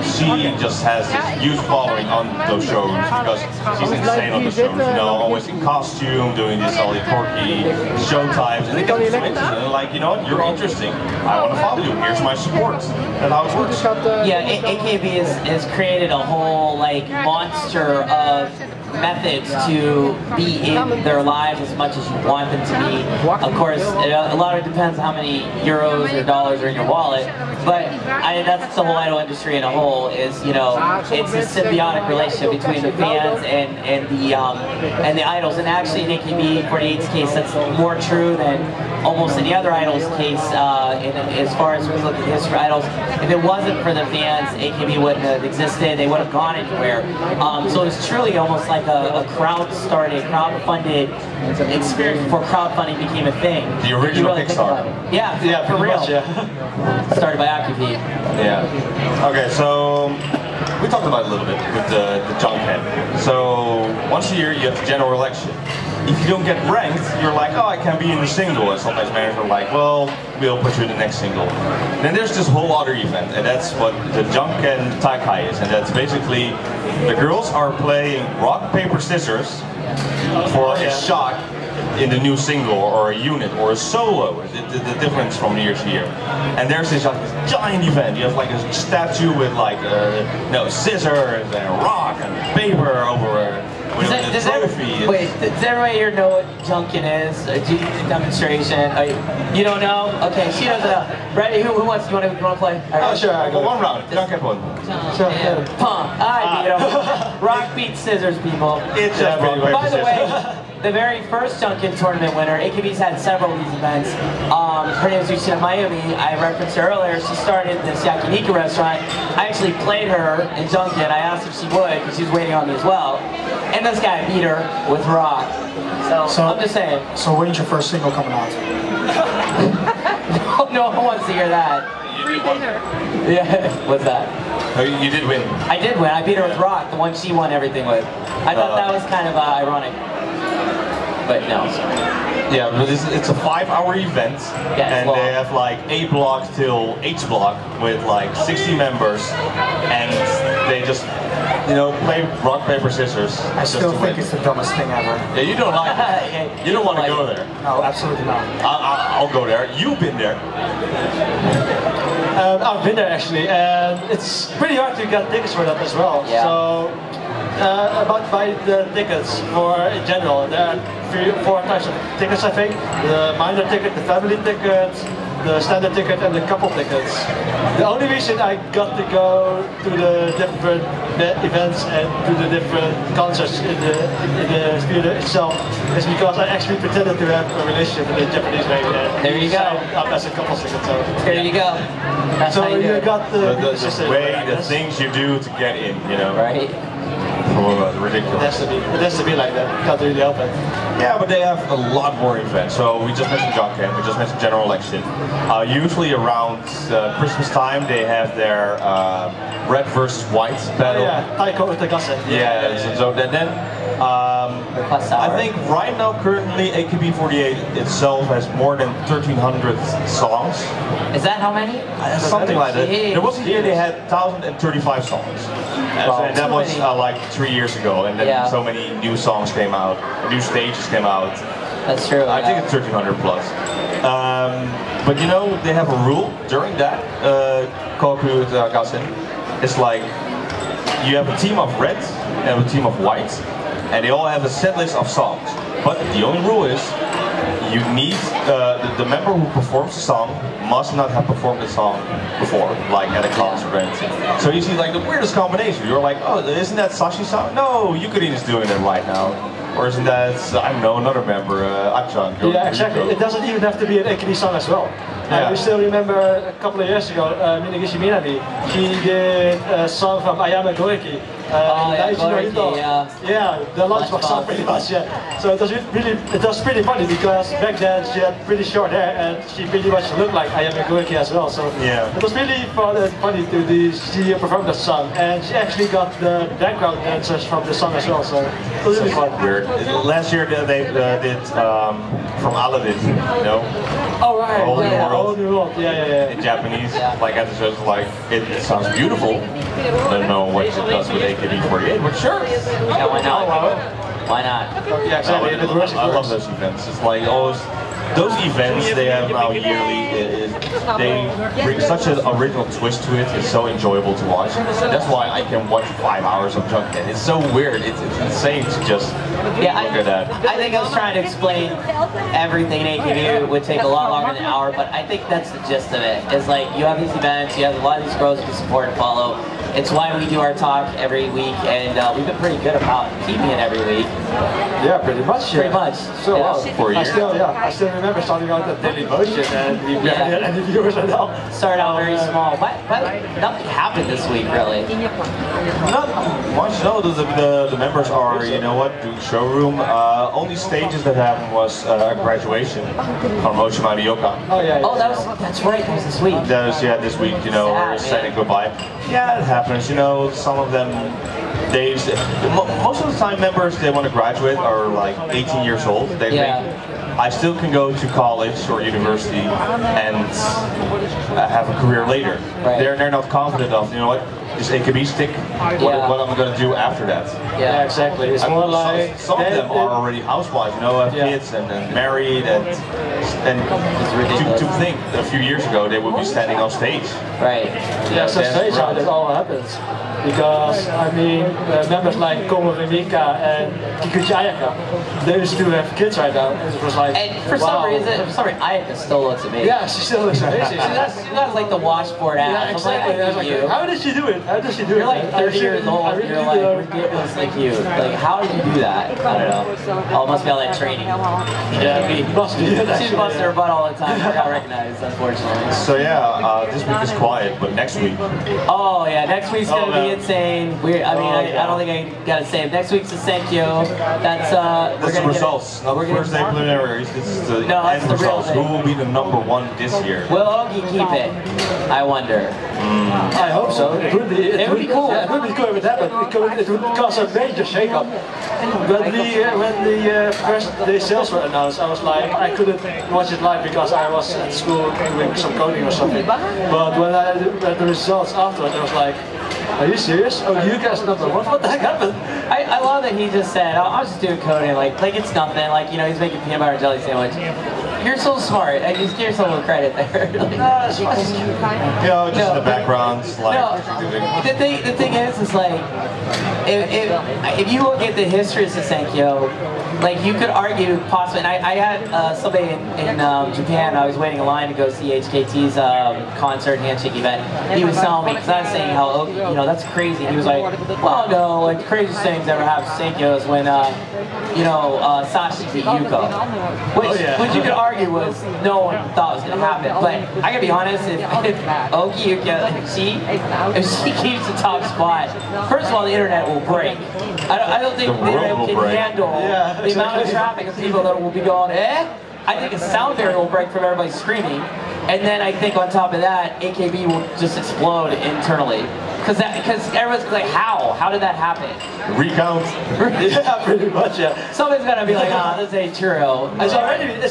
Speaker 4: she just has this huge following on those showrooms because she's insane on the showrooms. Always in costume, doing these all the quirky show times, and they get so interested. And like, you know what, you're interesting. I want to follow you. Here's my support. That's how it works.
Speaker 3: Yeah, AKB has created a whole like monster of methods to be in their lives as much as you want them to be. Of course, a lot of it depends how many euros or dollars are in your wallet, but that's the whole idol industry in a whole is, it's a symbiotic relationship between the fans and the idols. And actually in AKB48's case, that's more true than almost any other idol's case as far as we look at the history of idols. If it wasn't for the fans, AKB wouldn't have existed, they wouldn't have gone anywhere. So it's truly almost like a crowd-funded experience before crowdfunding became a thing.
Speaker 4: The original Kickstarter.
Speaker 3: Yeah, for real.
Speaker 6: Much, yeah.
Speaker 3: Started by AKB.
Speaker 4: Yeah. Okay, so we talked about it a little bit with the Junkhead. So once a year you have the general election. If you don't get ranked, you're like, oh, I can't be in the single. And sometimes managers are like, well, we'll put you in the next single. Then there's this whole other event, and that's what the DXTakamina is. And that's basically the girls are playing rock, paper, scissors for a shot in the new single or a unit or a solo. The difference from year to year. And there's this giant event. You have like a statue with like scissors and rock and paper over
Speaker 3: Does everybody here know what Junkin is? Do you need a demonstration? You don't know? Okay, she doesn't know. Ready? Who wants? You want to play?
Speaker 4: Oh, sure. I go one round. Junkhead one.
Speaker 3: Sure. Pump. Rock beats scissors, people.
Speaker 4: It's just rock, paper,
Speaker 3: By the way, the very first Junkin tournament winner, AKB's had several of these events. Her name is Yusina Mayumi. I referenced her earlier. She started this yakiniku restaurant. I actually played her in Junkin. I asked if she would because she was waiting on me as well. And this guy beat her with rock. So I'm just saying.
Speaker 5: So when's your first single coming out?
Speaker 3: No one wants to hear that.
Speaker 7: Free dinner.
Speaker 3: Yeah, what's that?
Speaker 4: Oh, you did win.
Speaker 3: I did win. I beat her with rock, the one she won everything with. I thought that was kind of ironic. But no.
Speaker 4: Yeah, but it's a 5-hour event, and they have like A block till H block with like 60 members, and they just, play rock, paper, scissors.
Speaker 5: I still think it's the dumbest thing ever.
Speaker 4: Yeah, you don't like it. You don't want to go there.
Speaker 5: No, absolutely not.
Speaker 4: I'll go there. You've been there.
Speaker 6: I've been there actually, and it's pretty hard to get tickets for that as well.
Speaker 3: Yeah.
Speaker 6: So, about buying the tickets in general, there are 3 or 4 types of tickets I think. The minor ticket, the family ticket, the standard ticket, and the couple tickets. The only reason I got to go to the different events and to the different concerts in the theater itself is because I actually pretended to have a relationship with a Japanese lady.
Speaker 3: There you go.
Speaker 6: Up as a couple ticket. So
Speaker 3: there you go. That's
Speaker 6: so
Speaker 3: how you do it.
Speaker 6: got the
Speaker 4: way, the things you do to get in,
Speaker 3: Right.
Speaker 4: Ridiculous.
Speaker 6: It has to be like that. Can't really help it.
Speaker 4: Yeah, but they have a lot more events. So we just mentioned Junkhead, we just mentioned General Election. Usually around Christmas time, they have their red versus white battle.
Speaker 6: Yeah, Taiko Utagase.
Speaker 4: Yeah. So then I think right now, currently, AKB48 itself has more than 1,300 songs.
Speaker 3: Is that how many?
Speaker 4: Something like that. There was a year they had 1,035 songs. And that was like 3 years ago, and then so many new songs came out, new stages came out.
Speaker 3: That's true.
Speaker 4: I think it's 1,300 plus. But they have a rule during that, Koku Gassen. It's like, you have a team of red and a team of white, and they all have a set list of songs. But the only rule is, you need, the member who performs the song must not have performed the song before, like at a concert. So you see like the weirdest combination. You're like, oh, isn't that Sashi's song? No, Yukari's doing it right now. Or isn't that, I don't know, another member, Achan?
Speaker 6: Yeah, exactly. It doesn't even have to be an AKB song as well.
Speaker 4: Yeah.
Speaker 6: I still remember a couple of years ago, Minagishi Minami, she did a song from Ayame Goriki. Yeah, the lunchbox song pretty much, yeah. So it was pretty funny because back then she had pretty short hair and she pretty much looked like Ayame Goriki as well. So
Speaker 4: yeah.
Speaker 6: it was really funny to see her perform the song, and she actually got the background dancers from the song as well. So it was really fun.
Speaker 4: Weird. Last year they did from Aladdin, you know?
Speaker 6: Oh right,
Speaker 4: Whole
Speaker 6: New World. Yeah.
Speaker 4: In Japanese, like episodes like it sounds beautiful. I don't know what it does with AKB48, but sure.
Speaker 3: Yeah, why not? Why not?
Speaker 6: Yeah, exactly.
Speaker 4: I love those events. It's like always those events they have now yearly. They bring such an original twist to it. It's so enjoyable to watch. That's why I can watch 5 hours of Junket. It's so weird. It's insane to just look at that.
Speaker 3: I think I was trying to explain everything in AKB would take a lot longer than an hour, but I think that's the gist of it. It's like you have these events, you have a lot of these girls you can support and follow. It's why we do our talk every week, and we've been pretty good about keeping it every week.
Speaker 6: Yeah, pretty much.
Speaker 3: Pretty much.
Speaker 6: So
Speaker 4: for a year.
Speaker 6: I still remember starting out at Daily Motion, and we had any viewers at all.
Speaker 3: Started out very small, but nothing happened this week really.
Speaker 4: Not much. No, the members are, you know what, doing Showroom. Only stages that happened was a graduation from Oshima Ryokan.
Speaker 6: Oh yeah.
Speaker 3: Oh, that's right. That was this week.
Speaker 4: That was this week. You know, we're saying goodbye. Yeah, it happens. You know, some of them. Most of the time, members they want to graduate are like 18 years old. They think I still can go to college or university and have a career later.
Speaker 3: Right.
Speaker 4: They're not confident of, you know what, this AKB stick. What am I going to do after that?
Speaker 6: Yeah, exactly. It's more like
Speaker 4: some of them are already housewives, you know, have kids and married, and to think a few years ago they would be standing on stage.
Speaker 3: Right.
Speaker 6: Yeah, so stage how that all happens. Because, I mean, members like Komo Mimika and Kikuchi Ayaka, those two have kids right now. It was like,
Speaker 3: and for some reason, Ayaka still looks amazing.
Speaker 6: Yeah, she still looks amazing.
Speaker 3: She got like the washboard ass.
Speaker 6: Yeah, exactly.
Speaker 3: Like,
Speaker 6: how did she do it? How did she do it?
Speaker 3: You're like 30 years old, you're like ridiculously cute. Like, how did you do that? I don't know. Oh, it must be all that training.
Speaker 6: Yeah, must be.
Speaker 3: She's busting her butt all the time. She got recognized, unfortunately.
Speaker 4: So yeah, this week is quiet, but next week.
Speaker 3: Oh yeah, next week's gonna be insane. I don't think I gotta say it. Next week's the Senkyo. That's
Speaker 4: the results, not the first day preliminaries. This is the end results. Who will be the #1 this year?
Speaker 3: Will Ogi keep it? I wonder.
Speaker 6: I hope so. It would be cool. Yeah, it would be cool if it happened. It would cause a major shake-up. When the first day sales were announced, I was like, I couldn't watch it live because I was at school doing some coding or something. But when I read the results afterwards, I was like, are you serious? Oh, you guys #1? What the heck happened?
Speaker 3: I love that he just said, I was just doing coding, like it's nothing, like, you know, he's making peanut butter and jelly sandwich. You're so smart. I just give yourself a credit there.
Speaker 4: You know, just in the background, like.
Speaker 3: No, the thing is like, if you look at the history of Senkyo, like you could argue possibly. And I had somebody in Japan. I was waiting in line to go see HKT's concert Handshake event. He was telling me, because I was saying how, you know, that's crazy. He was like, well, no, like the craziest things ever happened to Senkyo is when Sashi beat Yuko, which you could argue was no one thought was going to happen. But I gotta be honest, if Oki Yuka, if she keeps the top spot, first of all, the internet will break. I don't think the internet can handle the amount of traffic of people that will be going, I think a sound barrier will break from everybody screaming. And then I think on top of that, AKB will just explode internally. Because everyone's like, how did that happen?
Speaker 4: Recount.
Speaker 6: Yeah, pretty much. Yeah.
Speaker 3: Somebody's gonna be like, this ain't true.
Speaker 6: It's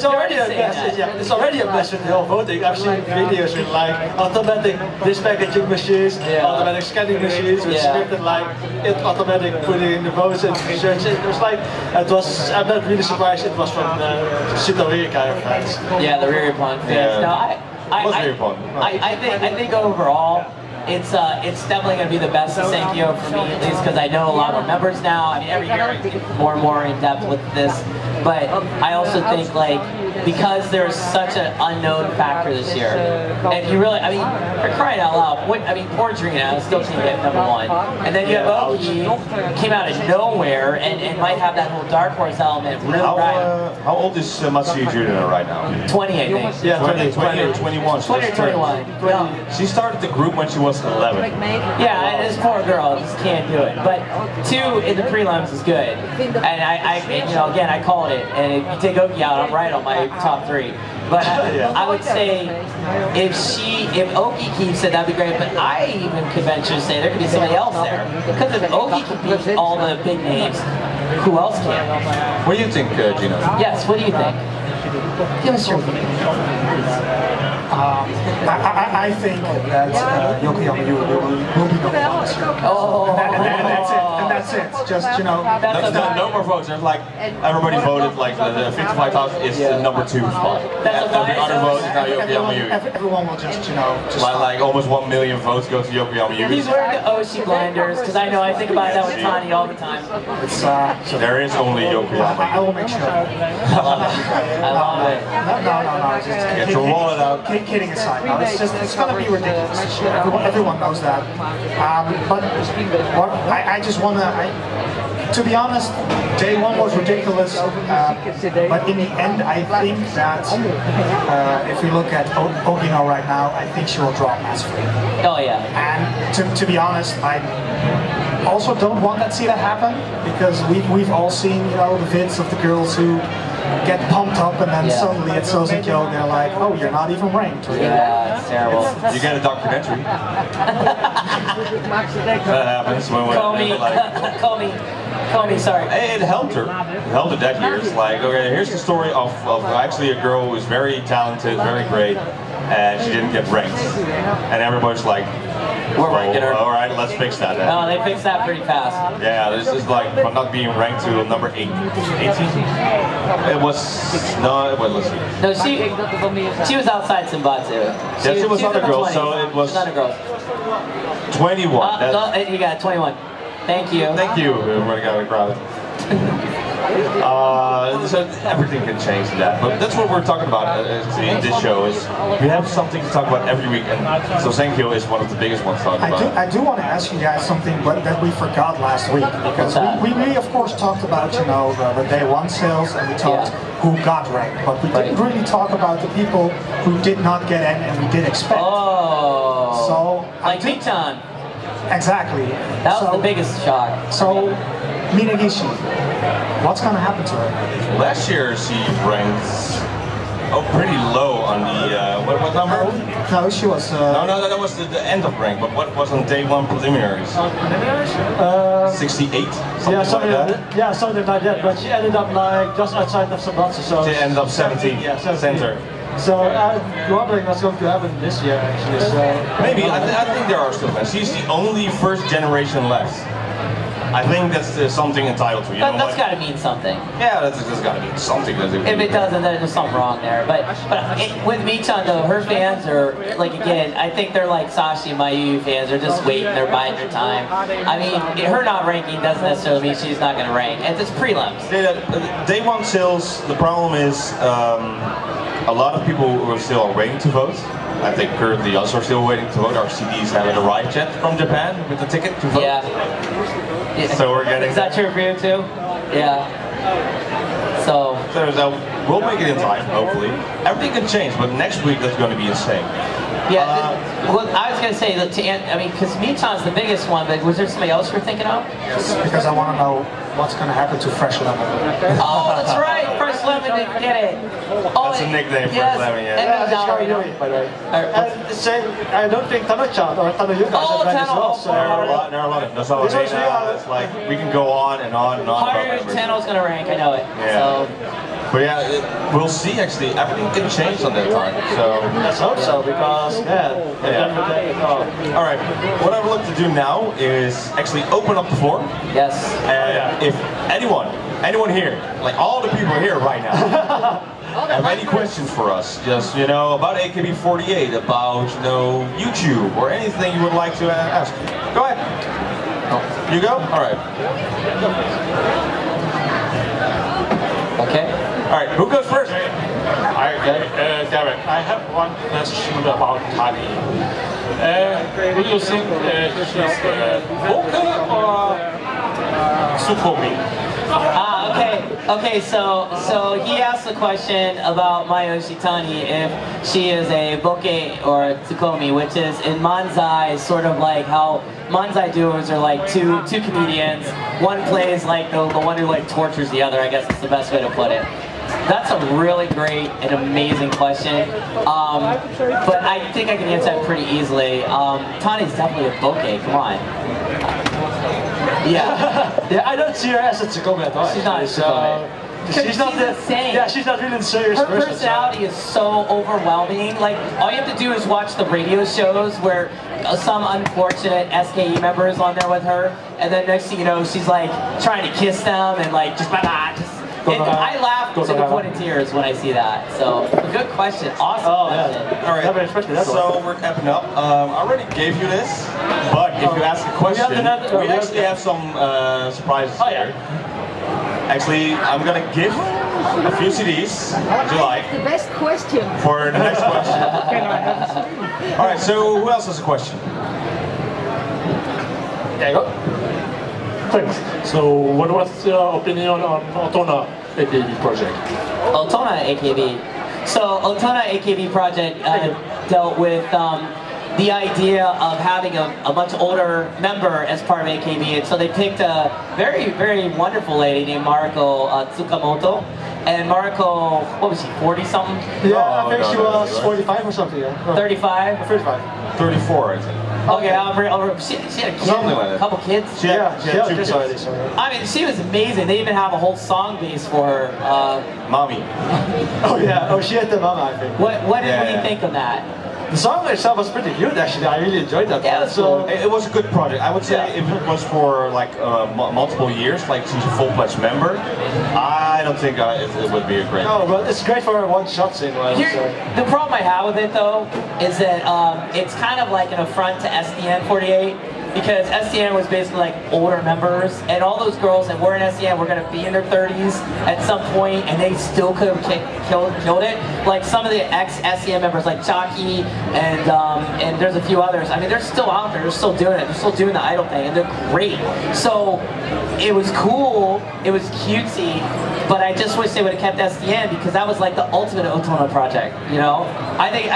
Speaker 6: already a mess. It's already a mess with the whole voting. I've seen videos with like automatic dispackaging machines, automatic scanning machines, with scripted like automatic putting in the votes and search. I'm not really surprised it was from Shitori kind of fans.
Speaker 3: Yeah, the Rear Pond fans. No, I think overall, it's definitely going to be the best of Senkyo for me, at least because I know a lot more members now. I mean, every year I get more and more in depth with this. But I also think, like, because there's such an unknown factor this year. And you really, I mean, for crying out loud, poor Drina still can't get #1. And then you have Oki, came out of nowhere and might have that whole dark horse element really right.
Speaker 4: How old is Matsuyu Drina right now?
Speaker 3: 20, I think.
Speaker 4: Yeah, 20 or 21.
Speaker 3: 20 or 21. Yeah.
Speaker 4: She started the group when she was 11.
Speaker 3: Yeah, and this poor girl just can't do it. But 2 in the prelims is good. And again, I called it. And if you take Oki out, I'm right on my top 3. But I would say if Oki keeps it, that'd be great. But I even could venture to say there could be somebody else there. Because if Oki can beat all the big names, who else can?
Speaker 4: What do you think, Gino?
Speaker 3: Yes, what do you think? Give us your opinion.
Speaker 5: I think that Yokoyama Yu will be #1 this year.
Speaker 3: Oh.
Speaker 5: And that's it. And that's it. Just, you know.
Speaker 4: No more votes. There's like, everybody voted like the 55,000 is the #2 spot. Every other vote is now Yokoyama Yu.
Speaker 5: Everyone will just, you know.
Speaker 4: Like almost 1 million votes go to Yokoyama Yu.
Speaker 3: He's wearing the Oshi blinders, because I know I think about that with Tani all the time.
Speaker 5: It's,
Speaker 4: there is only Yokoyama.
Speaker 5: I will make sure.
Speaker 3: I love it. I love it.
Speaker 5: No. Just
Speaker 4: get your wallet out.
Speaker 5: Kidding aside, no, it's going to be ridiculous. Everyone knows that. But I just want to be honest, day 1 was ridiculous. But in the end, I think that if we look at Ogino right now, I think she will drop massively.
Speaker 3: Oh yeah.
Speaker 5: And to be honest, I also don't want to see that happen, because we've all seen, you know, the vids of the girls who get pumped up and then suddenly at Sozenkyo they're like, oh, you're not even ranked.
Speaker 3: Yeah, it's terrible.
Speaker 4: You get a documentary. That happens when
Speaker 3: Call me, sorry.
Speaker 4: It helped her. It helped her that year. It's like, okay, here's the story of actually a girl who is very talented, very great, and she didn't get ranked. And everybody's like,
Speaker 3: we're ranking her.
Speaker 4: All right, let's fix that.
Speaker 3: No, they fixed that pretty fast.
Speaker 4: Yeah, this is like from not being ranked to #18. It was let's see.
Speaker 3: No, she was outside Simbatsu.
Speaker 4: She was other girls, so it was
Speaker 3: other girls.
Speaker 4: 21.
Speaker 3: You got 21. Thank you.
Speaker 4: Thank you. We're running out of the crowd. So everything can change in that, but that's what we're talking about in this show. Is we have something to talk about every week, and so Sozenkyo is one of the biggest ones to talk about.
Speaker 5: I do want to ask you guys something, but that we forgot last week, because we of course talked about, you know, the day 1 sales, and we talked who got ranked, but we didn't really talk about the people who did not get in and we did expect.
Speaker 3: Oh.
Speaker 5: So
Speaker 3: like Michan.
Speaker 5: Exactly.
Speaker 3: That was the biggest shock.
Speaker 5: So, Minagishi, what's going to happen to her?
Speaker 4: Last year she ranked pretty low on the what number?
Speaker 5: No, she was.
Speaker 4: No, that was the end of rank. But what was on day 1 preliminaries? 68, something like that.
Speaker 6: Yeah, something like that. But she ended up like just outside of Sabatsu. So
Speaker 4: she ended up 17.
Speaker 6: Yeah, 17.
Speaker 4: Center.
Speaker 6: So I'm wondering what's going to happen this year actually. So
Speaker 4: maybe I think there are still fans. She's the only first generation left. I think that's something entitled to.
Speaker 3: That's got to mean something.
Speaker 4: Yeah, that's got to mean something.
Speaker 3: If it doesn't, then there's something wrong there. But with Michan though, her fans are like, again, I think they're like Sashi and Mayu fans. They're just waiting. They're biding their time. I mean, her not ranking doesn't necessarily mean she's not going to rank. It's prelims.
Speaker 4: Day 1 sales. The problem is a lot of people are still waiting to vote. I think currently us are still waiting to vote. Our CDs haven't arrived yet from Japan with the ticket to vote.
Speaker 3: Yeah.
Speaker 4: So we're getting.
Speaker 3: Is that true for you too? Yeah. So
Speaker 4: we'll make it in time, hopefully. Everything can change, but next week that's going to be insane.
Speaker 3: Yeah. Well, I was going to say that because Michan's the biggest one, but was there somebody else you're thinking of?
Speaker 5: Yes, because I want to know what's going to happen to Fresh Lemon.
Speaker 3: Oh, that's right. Fresh Lemon didn't get it. Oh,
Speaker 4: that's a nickname, Fresh Lemon. Yeah.
Speaker 6: By the way. The same. I don't think Tano-chan or Tano-yu guys have ranked as well. So
Speaker 4: there are a lot of them. So it's like we can go on and on and on.
Speaker 3: Tano's going to rank. I know it.
Speaker 4: Yeah.
Speaker 3: So.
Speaker 4: But yeah, we'll see. Actually, everything can change on that time. So
Speaker 6: let's hope so, because
Speaker 4: All right. What I would like to do now is actually open up the floor.
Speaker 3: Yes.
Speaker 4: And if anyone here, like all the people here right now, have any questions for us, just about AKB48, about YouTube, or anything you would like to ask, go ahead. You go. All right.
Speaker 3: Okay.
Speaker 4: All right. Who goes first?
Speaker 6: I Okay, Derek, I have one question about Tani. Do you think she's vocal or Tsukomi?
Speaker 3: Okay, so he asked the question about Mayo Shitani if she is a bokeh or tsukomi, which is in manzai sort of like how manzai duos are like two comedians. One plays like the one who like tortures the other, I guess is the best way to put it. That's a really great and amazing question, but I think I can answer that pretty easily. Tani's definitely a bokeh, come on. Yeah.
Speaker 6: Yeah, I don't see her as a tsukomi at all.
Speaker 3: She's not a tsukomi.
Speaker 6: She's not the
Speaker 3: same.
Speaker 6: Yeah, she's not really the serious
Speaker 3: Her
Speaker 6: person.
Speaker 3: personality is so overwhelming. Like, all you have to do is watch the radio shows where some unfortunate SKE member is on there with her, and then next thing you know, she's like trying to kiss them and like just I laugh to the point of tears when I see that. So, good question. Awesome question.
Speaker 4: Yeah. All right. So we're capping up. I already gave you this, but if you ask a question, we actually have some surprises here. Actually, I'm gonna give a few CDs. Would you like?
Speaker 7: The best question.
Speaker 4: For the next question. All right. So who else has a question?
Speaker 6: There you go. Thanks. So, what was your opinion on Otona AKB project?
Speaker 3: Otona AKB. So, Otona AKB project dealt with the idea of having a much older member as part of AKB, and so they picked a very, very wonderful lady named Mariko Tsukamoto. And Mariko, what was she, 40-something?
Speaker 6: Yeah, I think she was 45 or something, yeah.
Speaker 3: 35?
Speaker 6: 35.
Speaker 4: 34, I think.
Speaker 3: Okay, she had a kid,
Speaker 4: something like that.
Speaker 3: A couple kids.
Speaker 4: She had two kids.
Speaker 6: Already, so.
Speaker 3: I mean, she was amazing. They even have a whole song base for her.
Speaker 4: Mommy.
Speaker 6: Oh yeah, oh she had the mama, I think.
Speaker 3: What did you think of that?
Speaker 6: The song itself was pretty good actually. I really enjoyed that.
Speaker 3: Yeah,
Speaker 6: so
Speaker 4: it was a good project. I would say if it was for like multiple years, like she's a full-fledged member, I don't think it would be a great.
Speaker 6: No, but it's great for a one-shot thing.
Speaker 3: The problem I have with it though is that it's kind of like an affront to SDN48. Because SDN was basically like older members, and all those girls that were in SDN were going to be in their 30s at some point, and they still could have killed it. Like some of the ex-SDN members, like Chaki, and there's a few others. I mean, they're still out there. They're still doing it. They're still doing the idol thing, and they're great. So it was cool. It was cutesy, but I just wish they would have kept SDN because that was like the ultimate Otona project. You know, I think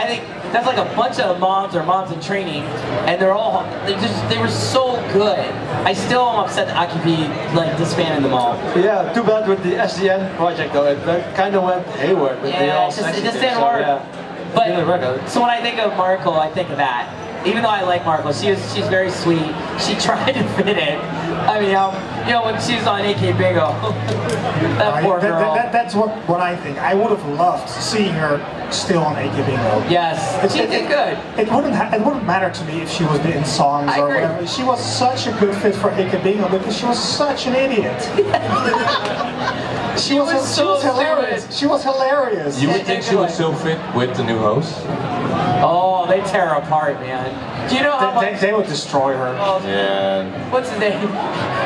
Speaker 3: that's like a bunch of moms in training, and they were so good. I still am upset that AKB like disbanded them all.
Speaker 6: Yeah, too bad with the SDN project though. It kind of went hayward. With
Speaker 3: it just didn't work. Yeah. But so when I think of Mariko, I think of that. Even though I like Mariko, she's very sweet. She tried to fit in. I mean, you know, when she was on AK Bingo, that poor girl.
Speaker 5: That's what I think. I would have loved seeing her still on AK Bingo.
Speaker 3: Yes, she did good.
Speaker 5: It wouldn't matter to me if she was in songs or whatever. She was such a good fit for AK Bingo because she was such an idiot. She was hilarious. She was hilarious.
Speaker 4: You would think she was so fit with the new host?
Speaker 3: Oh, they tear her apart, man. Do you know how much...
Speaker 5: They would destroy her.
Speaker 4: Yeah.
Speaker 3: What's his name?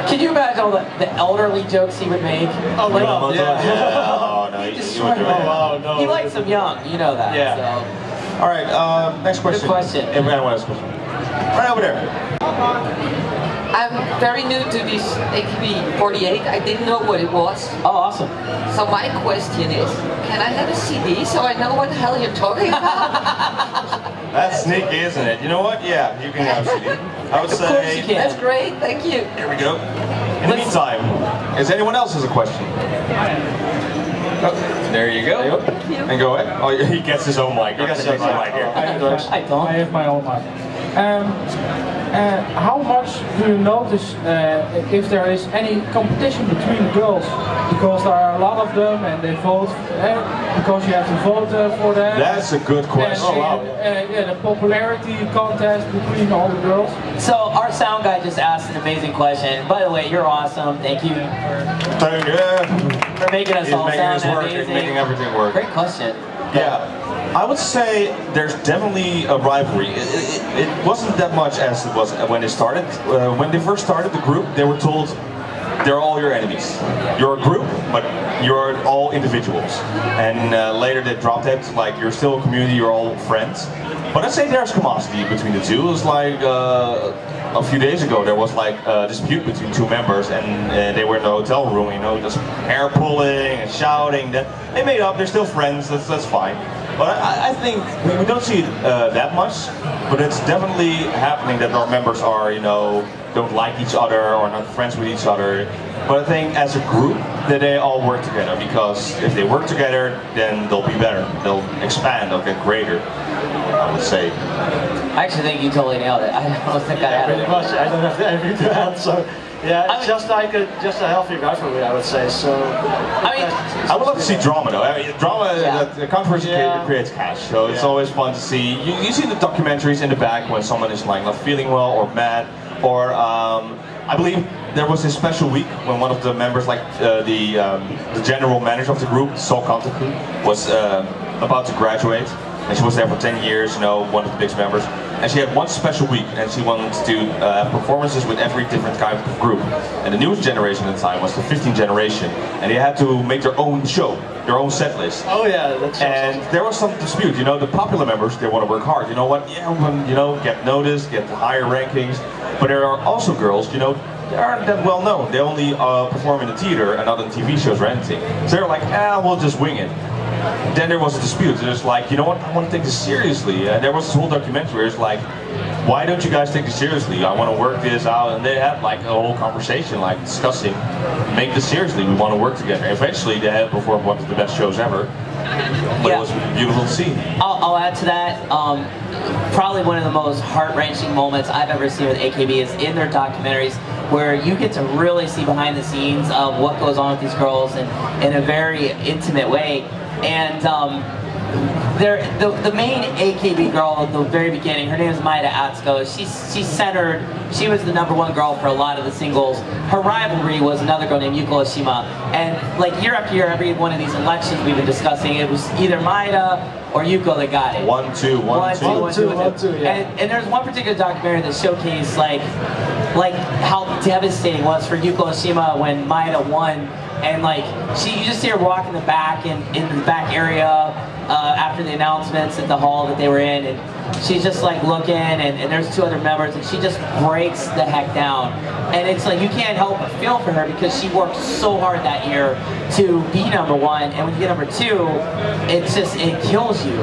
Speaker 3: Can you imagine all the elderly jokes he would make?
Speaker 4: Oh, like, oh, no,
Speaker 3: he destroyed them. He likes them young, you know that.
Speaker 4: Yeah.
Speaker 3: So.
Speaker 4: All right, next question.
Speaker 3: Good question.
Speaker 4: Anyone has a question? Right over there.
Speaker 7: I'm very new to this AKB48. I didn't know what it was.
Speaker 3: Oh, awesome.
Speaker 7: So my question is, can I have a CD so I know what the hell you're talking about?
Speaker 4: That's sneaky, isn't it? You know what? Yeah, you can have a CD. I would say...
Speaker 3: Of course you can.
Speaker 7: That's great, thank you.
Speaker 4: Here we go. In the meantime, is anyone else has a question? Oh, there you go.
Speaker 7: Thank you.
Speaker 4: And go ahead. Oh, he gets his own mic. He gets his own mic here.
Speaker 3: I don't.
Speaker 8: I have my own mic. How much do you notice if there is any competition between girls? Because there are a lot of them and they vote because you have to vote for them.
Speaker 4: That's a good question.
Speaker 8: Yeah, the popularity contest between all the girls.
Speaker 3: So our sound guy just asked an amazing question. By the way, you're awesome. Thank you for making us all sound amazing.
Speaker 4: Making everything work.
Speaker 3: Great question.
Speaker 4: Yeah. I would say there's definitely a rivalry. It wasn't that much as it was when they started. When they first started the group, they were told, they're all your enemies. You're a group, but you're all individuals. And later they dropped it, like you're still a community, you're all friends. But I'd say there's animosity between the two. It was like a few days ago there was like a dispute between two members, and they were in the hotel room, you know, just hair pulling and shouting. They made up, they're still friends, that's fine. But I think we don't see it that much, but it's definitely happening that our members are, you know, don't like each other or not friends with each other. But I think as a group that they all work together, because if they work together, then they'll be better. They'll expand, they'll get greater, I would say.
Speaker 3: I actually think you totally nailed it. I don't think I had it.
Speaker 6: Pretty much, I don't have anything to add, so yeah, it's just like a healthy rivalry, I would say. So
Speaker 4: I would love to see drama though. I mean, drama, the controversy creates cash, so it's always fun to see. You see the documentaries in the back when someone is like not feeling well or mad, or I believe there was a special week when one of the members, like the general manager of the group, Sol Kantaku, was about to graduate. And she was there for 10 years, you know, one of the biggest members. And she had one special week, and she wanted to have performances with every different kind of group. And the newest generation at the time was the 15th generation. And they had to make their own show, their own set list.
Speaker 6: Oh yeah, that's
Speaker 4: And there was some dispute, you know, the popular members, they want to work hard. You know what, yeah, you know, get noticed, get the higher rankings. But there are also girls, you know, they aren't that well known. They only perform in the theater and not on TV shows or anything. So they're like, we'll just wing it. Then there was a dispute. There's like, you know what, I want to take this seriously. There was this whole documentary where it's like, why don't you guys take this seriously? I want to work this out. And they had like a whole conversation, like discussing, make this seriously, we want to work together. Eventually they had performed one of the best shows ever. But it was beautiful to see.
Speaker 3: I'll add to that. Probably one of the most heart-wrenching moments I've ever seen with AKB is in their documentaries, where you get to really see behind the scenes of what goes on with these girls in a very intimate way. And the main AKB girl at the very beginning, her name is Maeda Atsuko. She's centered. She was the #1 girl for a lot of the singles. Her rivalry was another girl named Yuko Oshima. And like year after year, every one of these elections we've been discussing, it was either Maeda or Yuko that got it.
Speaker 4: 1-2, 1-2.
Speaker 3: Yeah. And there's one particular documentary that showcased like how devastating it was for Yuko Oshima when Maeda won. And like, you just see her walk in the back, in the back area after the announcements at the hall that they were in, and she's just like looking, and there's two other members, and she just breaks the heck down. And it's like, you can't help but feel for her because she worked so hard that year to be #1, and when you get #2, it kills you,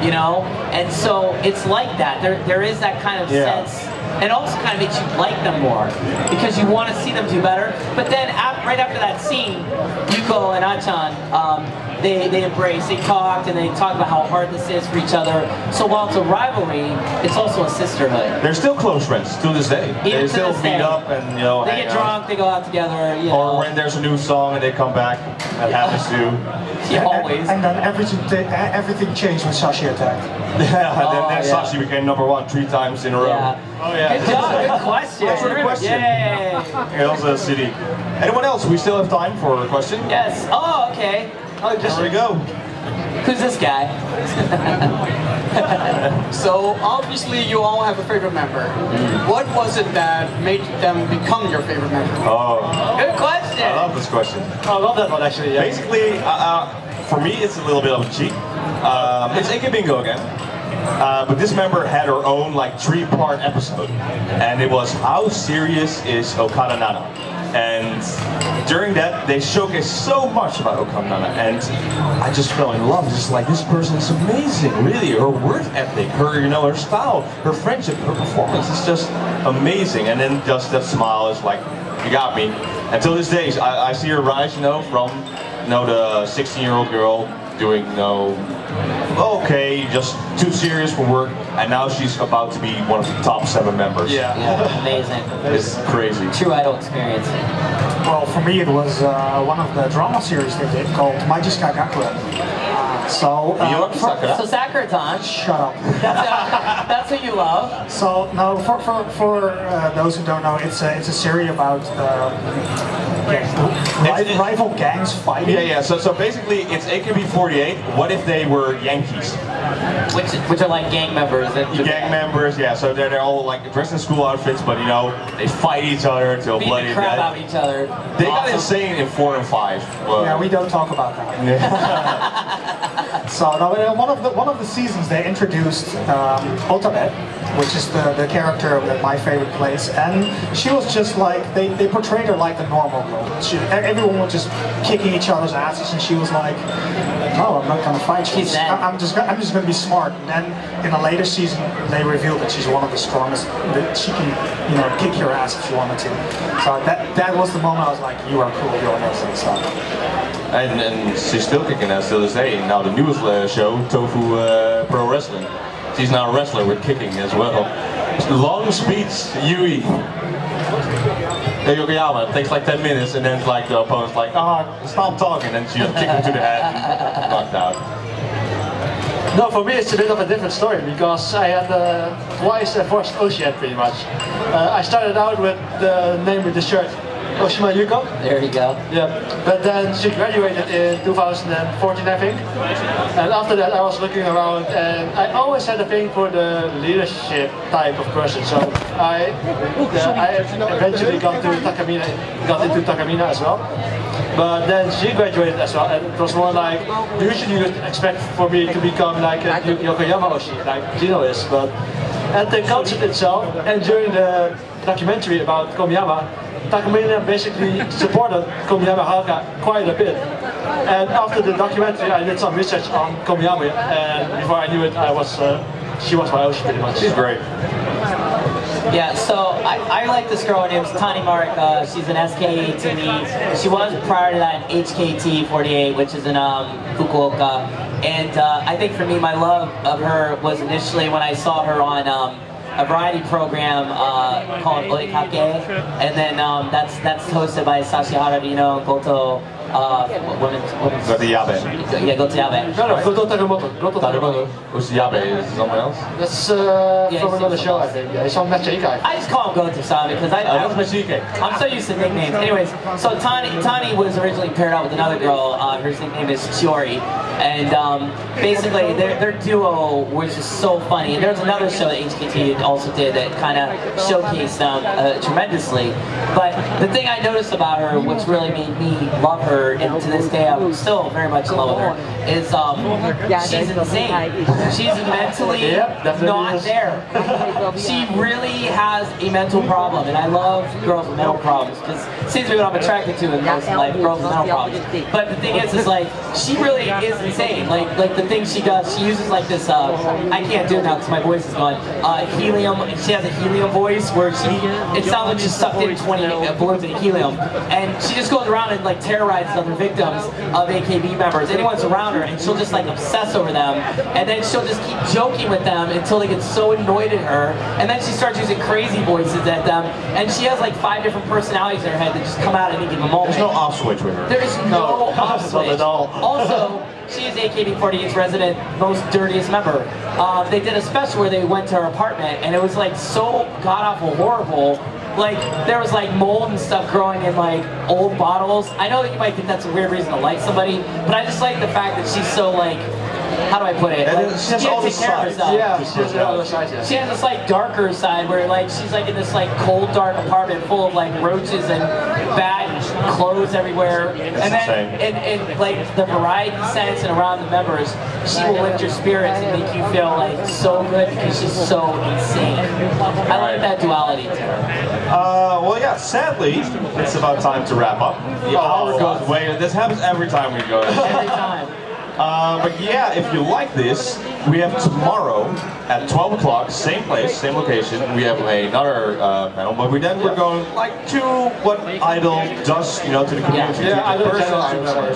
Speaker 3: you know? And so it's like that. There is that kind of sense. It also kind of makes you like them more because you want to see them do better. But then right after that scene, Yuko and Achan, they embraced, they talked, and they talked about how hard this is for each other. So while it's a rivalry, it's also a sisterhood.
Speaker 4: They're still close friends to this day. They still meet up and, you know,
Speaker 3: they get drunk, they go out together. You know.
Speaker 4: Or when there's a new song and they come back, that happens too.
Speaker 3: Yeah, always.
Speaker 5: And then everything changed when Sashi attacked.
Speaker 4: Then Sashi became #1 3 times in a row.
Speaker 3: Yeah.
Speaker 6: Oh yeah.
Speaker 3: Good job, good question.
Speaker 4: Thanks for the question.
Speaker 3: Yay.
Speaker 4: Elsa City. Anyone else? We still have time for a question?
Speaker 3: Yes. Oh, okay.
Speaker 4: Oh, there we go.
Speaker 3: Who's this guy?
Speaker 9: So obviously you all have a favorite member. What was it that made them become your favorite member?
Speaker 4: Oh,
Speaker 3: good question.
Speaker 4: I love this question.
Speaker 6: I love that one actually. Yeah.
Speaker 4: Basically, for me, it's a little bit of a cheat. It's AK Bingo again. But this member had her own like 3-part episode, and it was how serious is Okada Nana. And during that, they showcased so much about Okada Nana, and I just fell in love. Just like, this person is amazing, really. Her work ethic, her, you know, her style, her friendship, her performance is just amazing. And then just that smile is like, you got me. Until this day, I see her rise, you know, from, you know, the 16-year-old girl doing, you know, okay, just too serious for work, and now she's about to be one of the top 7 members.
Speaker 3: Yeah, amazing.
Speaker 4: It's crazy.
Speaker 3: True idol experience.
Speaker 5: Well, for me it was one of the drama series they did called Majiska Gakuen. So
Speaker 3: Sakura-tan.
Speaker 5: Shut up.
Speaker 3: That's what you love.
Speaker 5: So no, for those who don't know, it's a series about rival gangs fighting.
Speaker 4: Yeah. So basically, it's AKB48. What if they were Yankees?
Speaker 3: Which are like gang members.
Speaker 4: Gang members, yeah. So they're all like dressed in school outfits, but you know they fight each other till
Speaker 3: beat
Speaker 4: bloody
Speaker 3: the crap
Speaker 4: death.
Speaker 3: out of each other.
Speaker 4: They got insane in 4 and 5. But
Speaker 5: Yeah, we don't talk about that. So now, one of the seasons they introduced Otabet, which is the character that my favorite plays, and she was just like they portrayed her like the normal girl. Everyone was just kicking each other's asses, and she was like, "No, I'm not gonna fight you. I'm just gonna be smart." And then in a later season, they revealed that she's one of the strongest. That she can, you know, kick your ass if she wanted to. So that was the moment I was like, "You are cool, you're amazing." So.
Speaker 4: And she's still kicking ass till this day. Now the newest show, Tofu Pro Wrestling. She's now a wrestler with kicking as well. Long speech, Yui. Yokoyama, it takes like 10 minutes and then it's like the opponent's like, stop talking, and she just kicked him to the head and knocked out.
Speaker 6: No, for me it's a bit of a different story because I had twice forced Ocean pretty much. I started out with the name with the shirt, Oshima Yuko.
Speaker 3: There you go.
Speaker 6: Yeah, but then she graduated in 2014, I think. And after that, I was looking around, and I always had a thing for the leadership type of person. So I eventually got into Takamina as well. But then she graduated as well, and it was more like usually you would expect for me to become like a Yokoyama Oshi, like Gino is. But at the concert itself, and during the documentary about Komiyama, Takamina basically supported Komiyama Haka quite a bit. And after the documentary, I did some research on Komiyama, and before I knew it, she was my Oshi pretty much.
Speaker 4: She's great.
Speaker 3: Yeah, so I like this girl. Her name's Tani Mark. She's an SK TV. She was prior to that HKT48, which is in Fukuoka. And I think for me, my love of her was initially when I saw her on a variety program called Oikake, and then that's hosted by Sashi Hararino and Goto. Women's
Speaker 4: Goto Yabe.
Speaker 3: Yeah, Goto Yabe.
Speaker 6: No, Goto Takemoto. Goto Takemoto.
Speaker 4: Who's Yabe? Is someone else?
Speaker 6: That's from another show, I think. Yeah, he's on Matchika.
Speaker 3: I just call him Goto-san because I'm so used to nicknames. Anyways, so Tani was originally paired up with another girl. Her nickname is Chiori, and basically their duo was just so funny. And there's another show that HKT also did that kind of showcased them tremendously. But the thing I noticed about her, which really made me love her, and to this day I'm still very much in love with her, is she's insane. She's mentally not there. She really has a mental problem, and I love girls with mental problems because it seems to be what I'm attracted to in most life, girls with mental problems. But the thing is like she really is insane. Like the things she does, she uses like this. I can't do it now because my voice is gone. Helium. She has a helium voice where it sounds like she sucked in 20 balloons of helium, and she just goes around and like terrorizes other victims of AKB members. Anyone's around her, and she'll just like obsess over them, and then she'll just keep joking with them until they get so annoyed at her, and then she starts using crazy voices at them, and she has like 5 different personalities in her head that just come out at any given moment.
Speaker 4: There's no off switch with her.
Speaker 3: There is no off switch at all. Also, she is AKB48's resident most dirtiest member. They did a special where they went to her apartment, and it was like so god-awful horrible. Like, there was like mold and stuff growing in like old bottles. I know that you might think that's a weird reason to like somebody, but I just like the fact that she's so like, how do I put it? Like, she can't take care of herself.
Speaker 6: Yeah, she has the other side. Yeah.
Speaker 3: She has this like darker side where like she's like in this like cold, dark apartment full of like roaches and bad clothes everywhere. And then in like the variety sense and around the members, she will lift your spirits and make you feel like so good because she's so insane. I like that duality to her.
Speaker 4: Well, yeah, sadly, it's about time to wrap up. The hour goes way. This happens every time we go.
Speaker 3: Every time.
Speaker 4: But yeah, if you like this, we have tomorrow at 12 o'clock, same place, same location. We have another panel, but we're going like to what Idol does, you know, to the community.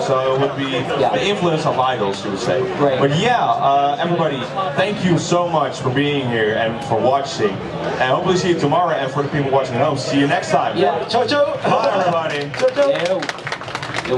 Speaker 4: So it would be the influence of idols, you would say.
Speaker 3: Right.
Speaker 4: But yeah, everybody, thank you so much for being here and for watching. And hopefully see you tomorrow. And for the people watching at home, see you next time.
Speaker 3: Yeah.
Speaker 6: Ciao, ciao.
Speaker 4: Bye, everybody.
Speaker 6: Ciao, ciao.
Speaker 3: Yo.